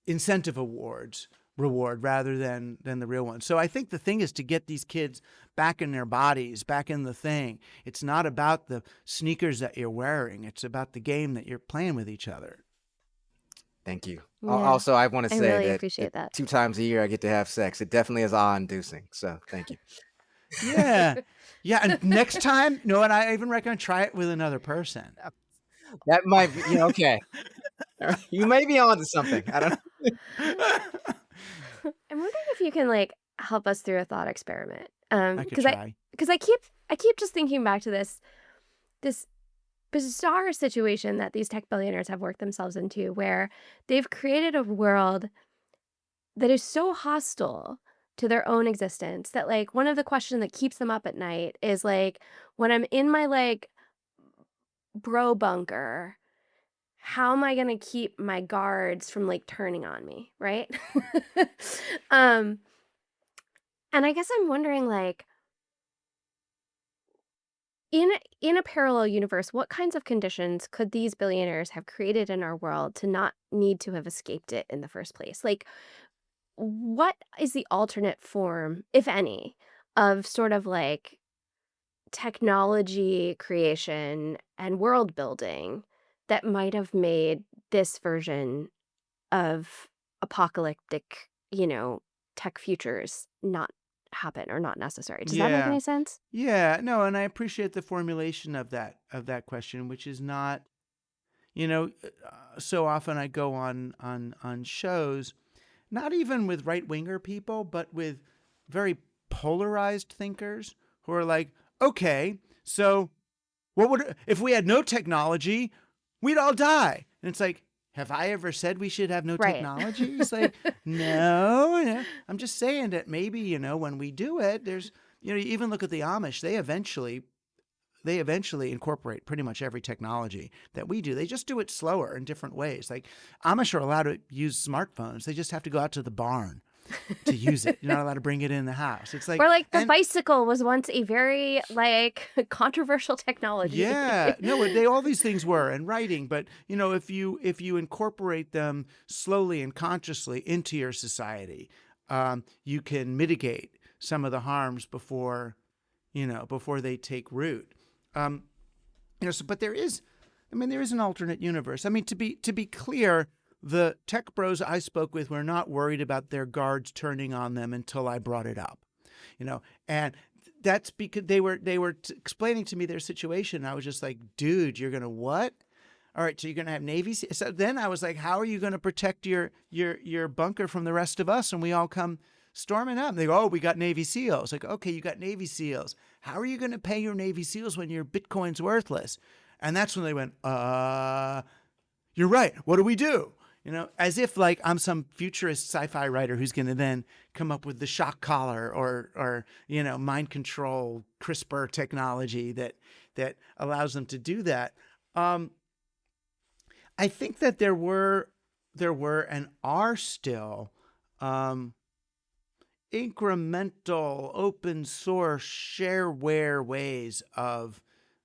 incentive reward rather than the real one. So I think the thing is to get these kids back in their bodies, back in the thing. It's not about the sneakers that you're wearing. It's about the game that you're playing with each other. Thank you. Yeah, Also, I want to I say really that appreciate that. 2 times a year I get to have sex. It definitely is awe-inducing. So thank you. Yeah. Yeah. And next time, and I even recommend try it with another person. That might be, okay. You may be onto something. I don't know. I'm wondering if you can help us through a thought experiment. I could Because try. I keep just thinking back to this bizarre situation that these tech billionaires have worked themselves into, where they've created a world that is so hostile to their own existence that one of the questions that keeps them up at night is when I'm in my bro bunker, how am I going to keep my guards from turning on me, right? And I guess I'm wondering in a parallel universe, what kinds of conditions could these billionaires have created in our world to not need to have escaped it in the first place? What is the alternate form, if any, of sort of technology creation and world building that might have made this version of apocalyptic, tech futures not happen or not necessary. Does that make Yeah. any sense? Yeah. No, and I appreciate the formulation of that question, which is not, so often I go on shows, not even with right winger people, but with very polarized thinkers who are like, okay, so what would if we had no technology, we'd all die. And it's like, have I ever said we should have no Right. technology? It's like, no. I'm just saying that maybe, when we do it, there's, you even look at the Amish, they eventually incorporate pretty much every technology that we do. They just do it slower in different ways. Like Amish are allowed to use smartphones. They just have to go out to the barn to use it. You're not allowed to bring it in the house. It's like, Or like the and bicycle was once a very controversial technology. yeah, no, all these things were, and writing, but if you incorporate them slowly and consciously into your society, you can mitigate some of the harms before they take root. But there is an alternate universe. I mean, to be clear, the tech bros I spoke with were not worried about their guards turning on them until I brought it up, and that's because they were explaining to me their situation. I was just like, dude, you're gonna what? All right, so you're gonna have Navy SEALs. So then I was like, how are you gonna protect your bunker from the rest of us? And we all come storming up. And they go, oh, we got Navy SEALs. Like, okay, you got Navy SEAls. How are you gonna pay your Navy SEAls when your Bitcoin's worthless? And that's when they went, you're right. What do we do? As if like I'm some futurist sci-fi writer who's going to then come up with the shock collar or mind control CRISPR technology that allows them to do that. I think that there were and are still incremental open source shareware ways of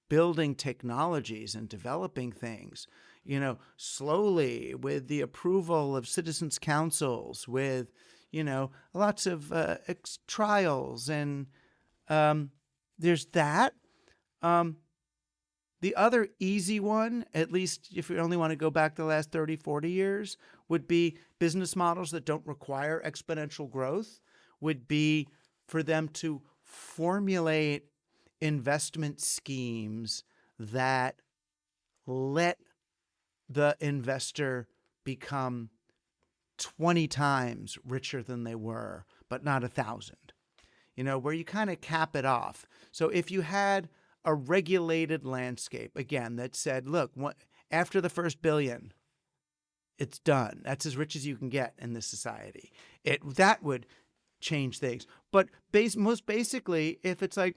building technologies and developing things, slowly with the approval of citizens councils, with, lots of trials. And there's that. The other easy one, at least if you only want to go back the last 30, 40 years, would be business models that don't require exponential growth, would be for them to formulate investment schemes that let the investor become 20 times richer than they were, but not 1,000, where you kind of cap it off. So if you had a regulated landscape, again, that said, look, after the first billion, it's done. That's as rich as you can get in this society. That would change things. But most basically, if it's like,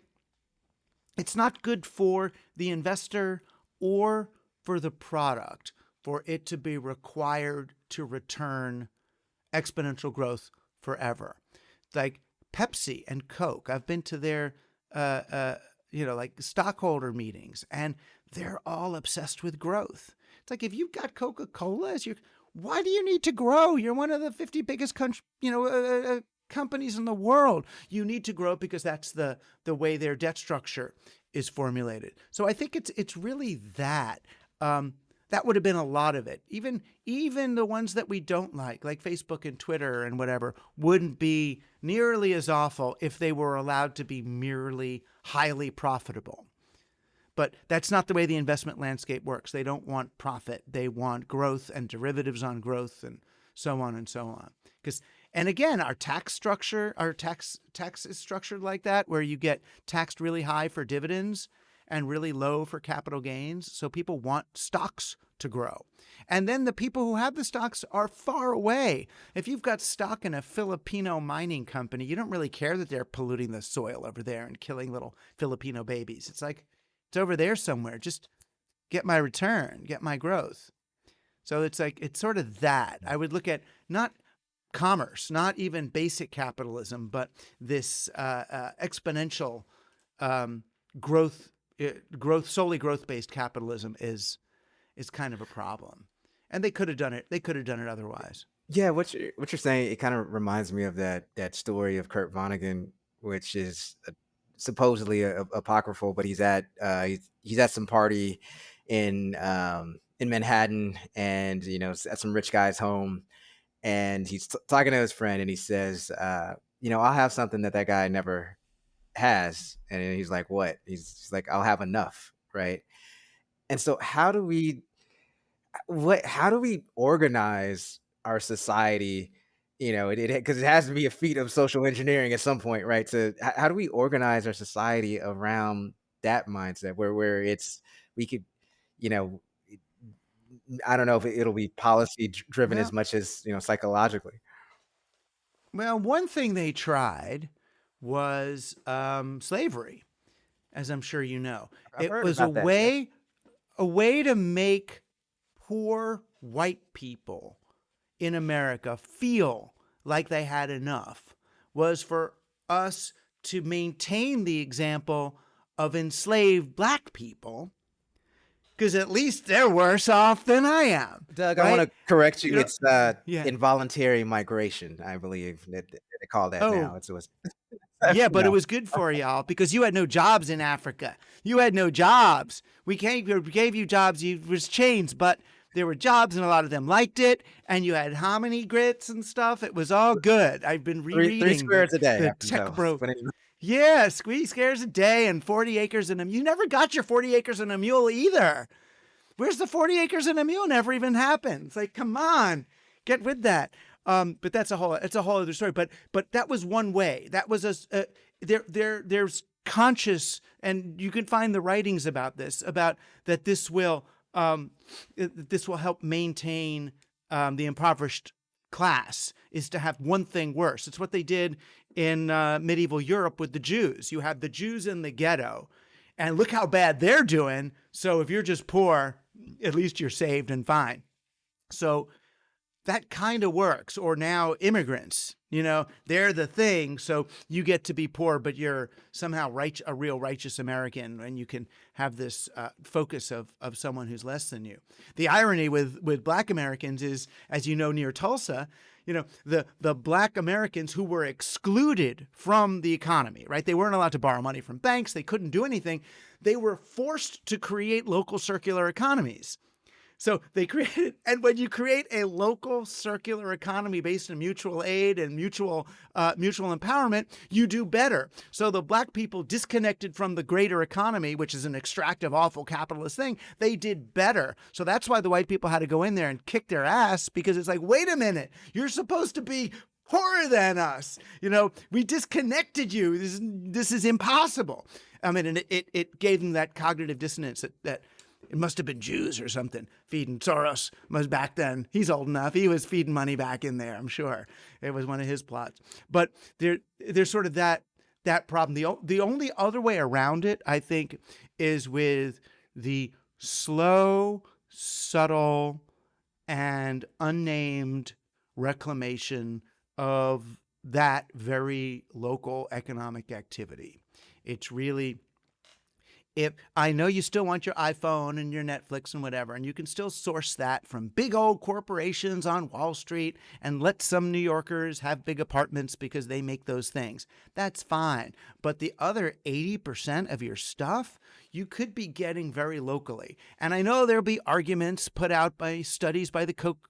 it's not good for the investor or for the product for it to be required to return exponential growth forever. Like Pepsi and Coke, I've been to their, like stockholder meetings, and they're all obsessed with growth. It's like, if you've got Coca-Cola why do you need to grow? You're one of the 50 biggest companies in the world. You need to grow because that's the way their debt structure is formulated. So I think it's really that. That would have been a lot of it. Even the ones that we don't like Facebook and Twitter and whatever, wouldn't be nearly as awful if they were allowed to be merely highly profitable. But that's not the way the investment landscape works. They don't want profit. They want growth and derivatives on growth and so on and so on. And again, our tax is structured like that, where you get taxed really high for dividends and really low for capital gains. So people want stocks to grow. And then the people who have the stocks are far away. If you've got stock in a Filipino mining company, you don't really care that they're polluting the soil over there and killing little Filipino babies. It's like, it's over there somewhere. Just get my return, get my growth. So it's like, it's sort of that. I would look at not commerce, not even basic capitalism, but this exponential growth, solely growth-based capitalism is kind of a problem. And they could have done it. They could have done it otherwise. Yeah, what you're saying, it kind of reminds me of that story of Kurt Vonnegut, which is supposedly apocryphal, but he's at some party in Manhattan, and at some rich guy's home, and he's talking to his friend, and he says, I'll have something that guy never has. And then he's like, what? He's like, I'll have enough, right? And so how do we organize our society? Because it has to be a feat of social engineering at some point, right? So how do we organize our society around that mindset where we could, you know, I don't know if it'll be policy driven as Well, much as, psychologically. well, one thing they tried was slavery, as I'm sure you know. I've It heard was about that. Yeah. a way to make poor white people in America feel like they had enough, was for us to maintain the example of enslaved black people, because at least they're worse off than I am, Doug, I want right? to correct you. You know, It's yeah. involuntary migration, I believe that they call that Oh, now. It was yeah, but it no. was good for y'all because you had no jobs in Africa. You had no jobs. We gave you jobs. You was chains, but there were jobs, and a lot of them liked it. And you had hominy grits and stuff. It was all good. I've been Three rereading squares a day, I the have to tech know. bro. But anyway. Yeah, squeeze scares a day and 40 acres and a. You never got your 40 acres and a mule either. Where's the 40 acres and a mule? Never even happened. It's like, come on, get with that. But it's a whole other story. But that was one way. That was there's conscious, and you can find the writings about this, about that this will help maintain the impoverished class, is to have one thing worse. It's what they did in medieval Europe with the Jews. You have the Jews in the ghetto, and look how bad they're doing. So if you're just poor, at least you're saved and fine. So that kind of works. Or now immigrants, they're the thing. So you get to be poor, but you're somehow a real righteous American, and you can have this focus of someone who's less than you. The irony with black Americans is, as you know, near Tulsa, the black Americans who were excluded from the economy, right? They weren't allowed to borrow money from banks. They couldn't do anything. They were forced to create local circular economies. So they created, and when you create a local circular economy based on mutual aid and mutual empowerment, you do better. So the black people disconnected from the greater economy, which is an extractive, awful capitalist thing, they did better. So that's why the white people had to go in there and kick their ass, because it's like, wait a minute, you're supposed to be poorer than us. We disconnected you. This is impossible. I mean, and it gave them that cognitive dissonance that it must have been Jews or something feeding Soros. Was back then. He's old enough. He was feeding money back in there, I'm sure. It was one of his plots. But there's sort of that problem. The only other way around it, I think, is with the slow, subtle, and unnamed reclamation of that very local economic activity. It's really, if I know you still want your iPhone and your Netflix and whatever, and you can still source that from big old corporations on Wall Street and let some New Yorkers have big apartments because they make those things. That's fine. But the other 80% of your stuff, you could be getting very locally. And I know there'll be arguments put out by studies by the Koch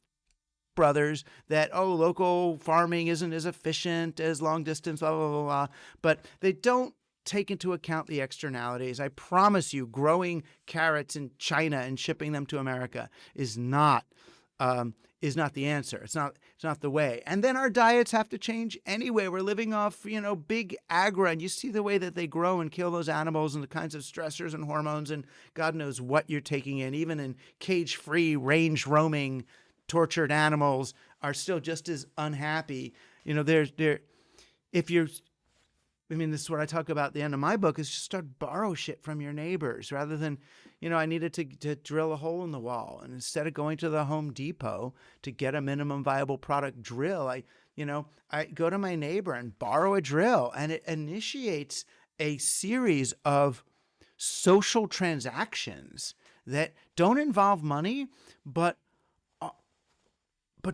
brothers that, local farming isn't as efficient as long distance, blah, blah, blah, blah. But they don't take into account the externalities. I promise you, growing carrots in China and shipping them to America is not the answer. It's not the way. And then our diets have to change anyway. We're living off, big agra, and you see the way that they grow and kill those animals and the kinds of stressors and hormones and God knows what you're taking in. Even in cage-free, range-roaming, tortured animals are still just as unhappy. This is what I talk about at the end of my book, is just start borrow shit from your neighbors rather than, I needed to drill a hole in the wall. And instead of going to the Home Depot to get a minimum viable product drill, I go to my neighbor and borrow a drill, and it initiates a series of social transactions that don't involve money, but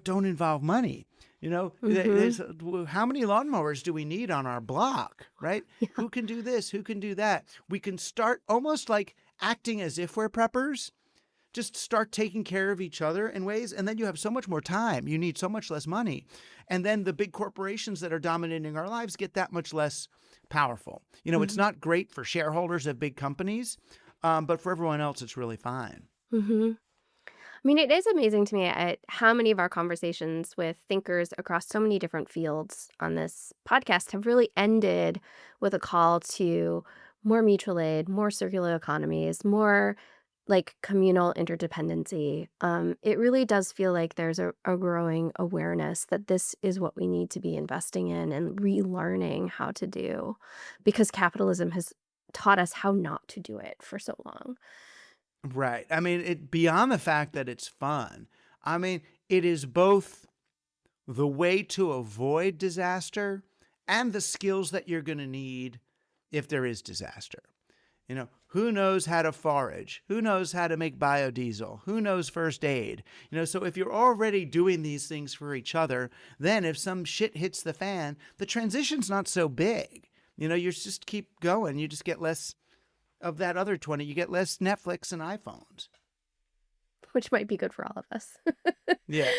don't involve money. There's, how many lawnmowers do we need on our block, right? Yeah. Who can do this? Who can do that? We can start almost like acting as if we're preppers, just start taking care of each other in ways, and then you have so much more time. You need so much less money. And then the big corporations that are dominating our lives get that much less powerful. It's Mhm. not great for shareholders of big companies, but for everyone else, it's really fine. Mhm. I mean, it is amazing to me at how many of our conversations with thinkers across so many different fields on this podcast have really ended with a call to more mutual aid, more circular economies, more like communal interdependency. It really does feel like there's a growing awareness that this is what we need to be investing in and relearning how to do because capitalism has taught us how not to do it for so long. Right. I mean, beyond the fact that it's fun, I mean, it is both the way to avoid disaster and the skills that you're going to need if there is disaster. Who knows how to forage? Who knows how to make biodiesel? Who knows first aid? So if you're already doing these things for each other, then if some shit hits the fan, the transition's not so big. You just keep going. You just get less of that other 20. You get less Netflix and iPhones. Which might be good for all of us. Yeah.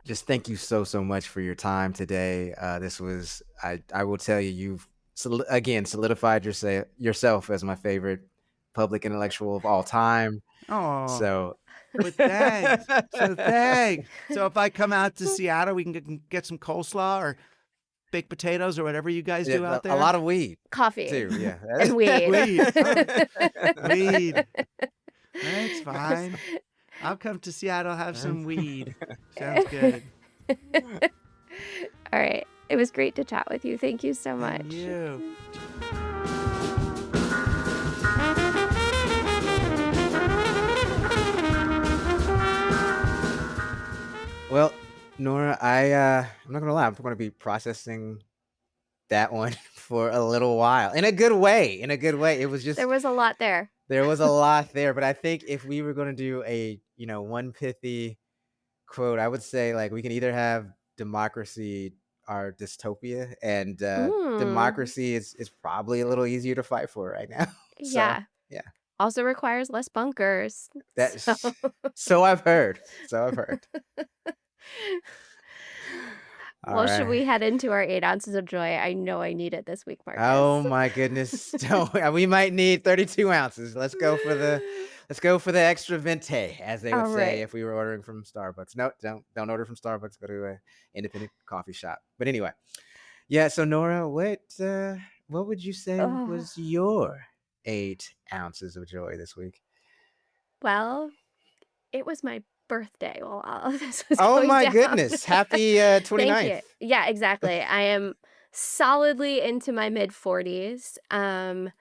Just thank you so much for your time today. This was, I will tell you, you've again solidified yourself as my favorite public intellectual of all time. Oh, So, but thanks. Thanks. So if I come out to Seattle, we can get some coleslaw or baked potatoes or whatever you guys do out a there. lot of weed Coffee too. Yeah. and weed. Weed. Weed. That's fine. I'll come to Seattle, have some weed. Sounds good. All right. It was great to chat with you. Thank you so much. And you. Well, Nora, I'm not gonna lie, I'm gonna be processing that one for a little while. In a good way. It was just There was a lot there. there was a lot there, but I think if we were gonna do a, one pithy quote, I would say like we can either have democracy or dystopia, and democracy is probably a little easier to fight for right now. So Yeah. yeah. Also requires less bunkers. That's so I've heard. All Well, should right. we head into our 8 ounces of joy? I know I need it this week, Marcus. Oh my goodness. We might need 32 ounces. Let's go for the extra venti, as they would All say right. if we were ordering from Starbucks. No, don't order from Starbucks. Go to an independent coffee shop. But anyway, yeah. So Nora, what would you say Oh. was your 8 ounces of joy this week? Well, it was my birthday while all of this was Oh going my down. goodness. Happy 29th. Thank you. Yeah, exactly. I am solidly into my mid-40s. And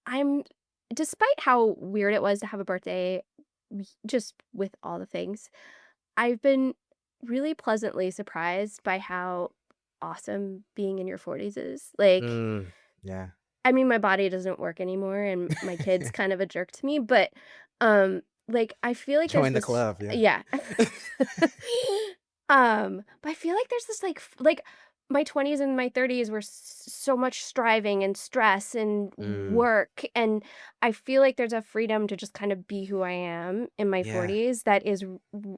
I'm, despite how weird it was to have a birthday, just with all the things, I've been really pleasantly surprised by how awesome being in your 40s is. Like, Yeah. I mean, my body doesn't work anymore, and my kid's kind of a jerk to me, but, like, I feel like there's Join the this club, yeah. Yeah. But I feel like there's this, like, my 20s and my 30s were so much striving and stress and work, and I feel like there's a freedom to just kind of be who I am in my Yeah. 40s that is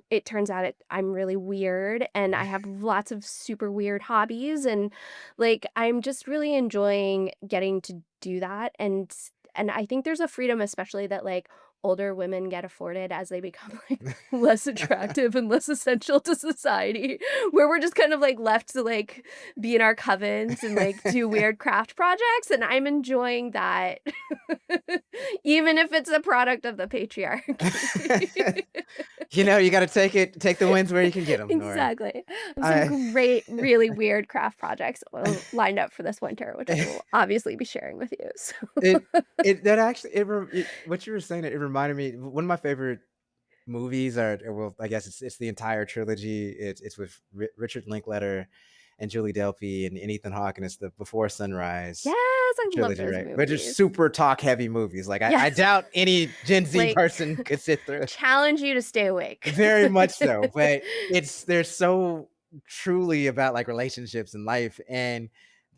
it turns out I'm really weird, and I have lots of super weird hobbies, and, like, I'm just really enjoying getting to do that, and I think there's a freedom especially that, like, older women get afforded as they become, like, less attractive and less essential to society, where we're just kind of, like, left to, like, be in our covens and, like, do weird craft projects, and I'm enjoying that, even if it's a product of the patriarchy. You got to take the wins where you can get them, Nora. Exactly. I have some great, really weird craft projects lined up for this winter, which I will obviously be sharing with you. So. What you were saying, it reminded me, one of my favorite movies well, I guess it's the entire trilogy. It's with Richard Linklater and Julie Delpy and Ethan Hawke, and it's the Before Sunrise Yes, I love trilogy, those right? movies. But just super talk heavy movies. Like I Yes. doubt any Gen Z Like, person could sit through. Challenge you to stay awake. Very much so. But they're so truly about like relationships and life. And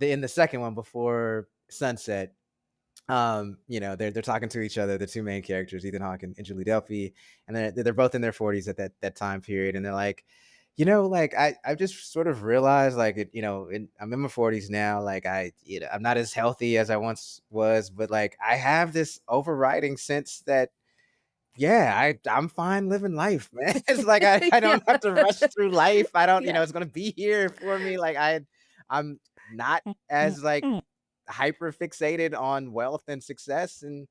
in the second one, Before Sunset, they're talking to each other, the two main characters, Ethan Hawke and Julie Delpy, and they're both in their 40s at that time period, and they're like, like I just sort of realized like I'm in my 40s now, like I'm not as healthy as I once was, but like I have this overriding sense that yeah, I'm fine living life, man. It's like I Yeah. don't have to rush through life. I don't, Yeah. it's gonna be here for me. Like I'm not as like hyper fixated on wealth and success, and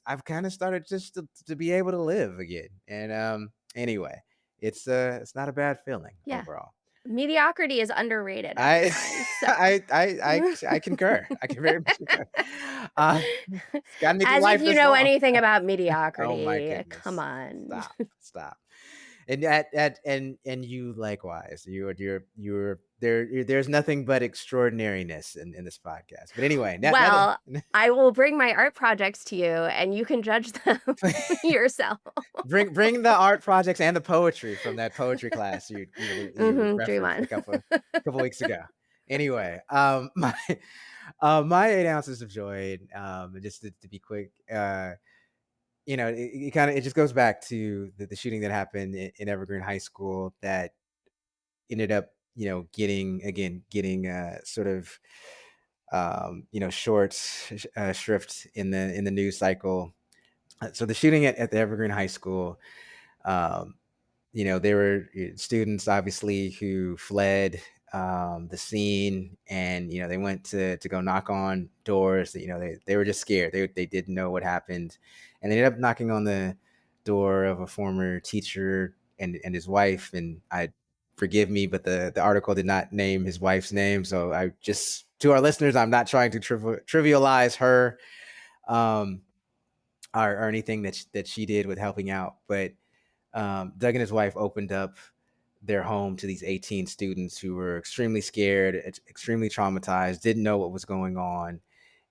I've kind of started just to be able to live again. And anyway, it's not a bad feeling Yeah. overall. Mediocrity is underrated, I everyone. So I concur. I can very much concur. Uh, it's got to make as if life you this know long. anything about Oh my mediocrity. Come goodness! on. Stop. And and you likewise. There's nothing but extraordinariness in this podcast. But anyway, Well, I will bring my art projects to you and you can judge them yourself. bring the art projects and the poetry from that poetry class you Dream referenced on. a couple weeks ago. Anyway, my 8 ounces of joy, just to be quick, it just goes back to the shooting that happened in Evergreen High School that ended up, getting sort of, short shrift in the news cycle. So the shooting at the Evergreen High School, um, there were students obviously who fled the scene, and they went to go knock on doors. They were just scared. They didn't know what happened, and they ended up knocking on the door of a former teacher and his wife. And I forgive me, but the article did not name his wife's name, so I just, to our listeners, I'm not trying to trivialize her, um, or anything that she did with helping out, but Doug and his wife opened up their home to these 18 students who were extremely scared, extremely traumatized, didn't know what was going on.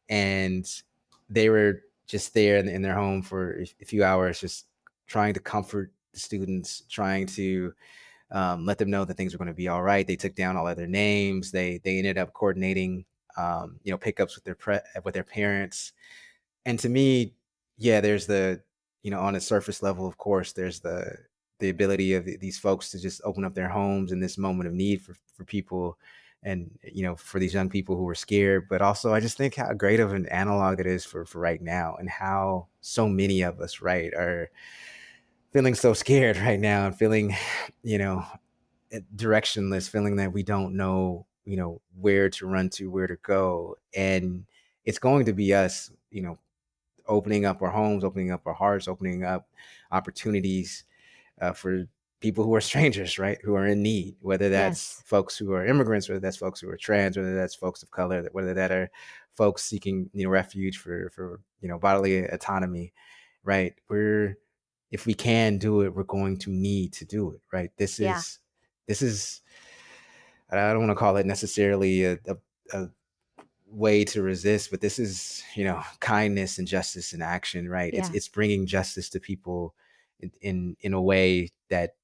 And they were just there in their home for a few hours, just trying to comfort the students, trying to let them know that things were going to be all right. They took down all of their names. They ended up coordinating, pickups with their parents. And to me, yeah, there's on a surface level, of course, there's the ability of these folks to just open up their homes in this moment of need for people, and for these young people who were scared. But also, I just think how great of an analog it is for right now, and how so many of us, right, are feeling so scared right now, and feeling, you know, directionless, feeling that we don't know, where to run to, where to go. And it's going to be us, opening up our homes, opening up our hearts, opening up opportunities for people who are strangers, right? Who are in need, whether that's Yes. folks who are immigrants, whether that's folks who are trans, whether that's folks of color, whether that are folks seeking, refuge for bodily autonomy, right? If we can do it, we're going to need to do it, right? This Yeah. is, I don't want to call it necessarily a way to resist, but this is, kindness and justice in action, right? Yeah. It's bringing justice to people in a way that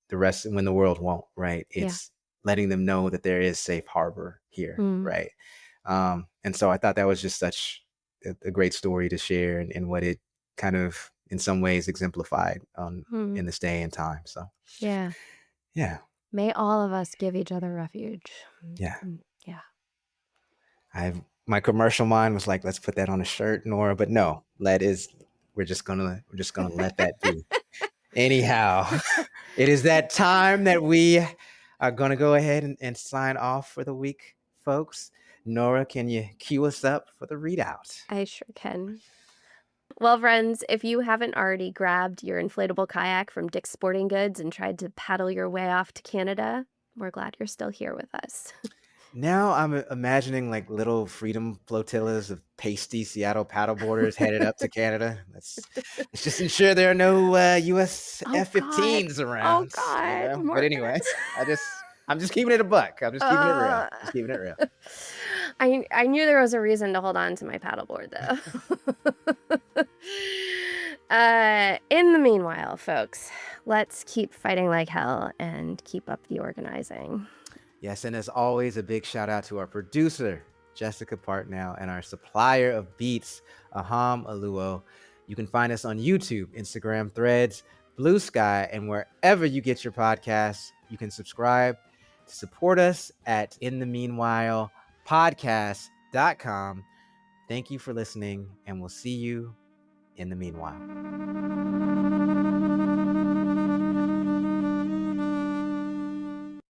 the rest, when the world won't, right? Yeah. It's letting them know that there is safe harbor here, Mm. right? And so I thought that was just such a great story to share, and what it kind of in some ways exemplified in this day and time. So Yeah. yeah, May all of us give each other refuge. yeah. Yeah. My commercial mind was like, let's put that on a shirt, Nora, but no, we're just gonna let that be. Anyhow, it is that time that we are gonna go ahead and sign off for the week, folks. Nora, can you cue us up for the readout? I sure can. Well, friends, if you haven't already grabbed your inflatable kayak from Dick's Sporting Goods and tried to paddle your way off to Canada, we're glad you're still here with us. Now I'm imagining like little freedom flotillas of pasty Seattle paddleboarders headed up to Canada. Let's just ensure there are no US Oh, F-15s God. around, But Martin. anyway, I'm just keeping it a buck. I'm just keeping it real. Just keeping it real. I knew there was a reason to hold on to my paddleboard, though. In the meanwhile, folks, let's keep fighting like hell and keep up the organizing. Yes, and as always, a big shout out to our producer, Jessica Partnell, and our supplier of beats, Aham Aluo. You can find us on YouTube, Instagram, Threads, Blue Sky, and wherever you get your podcasts. You can subscribe to support us at inthemeanwhilepodcast.com. Thank you for listening, and we'll see you in the meanwhile.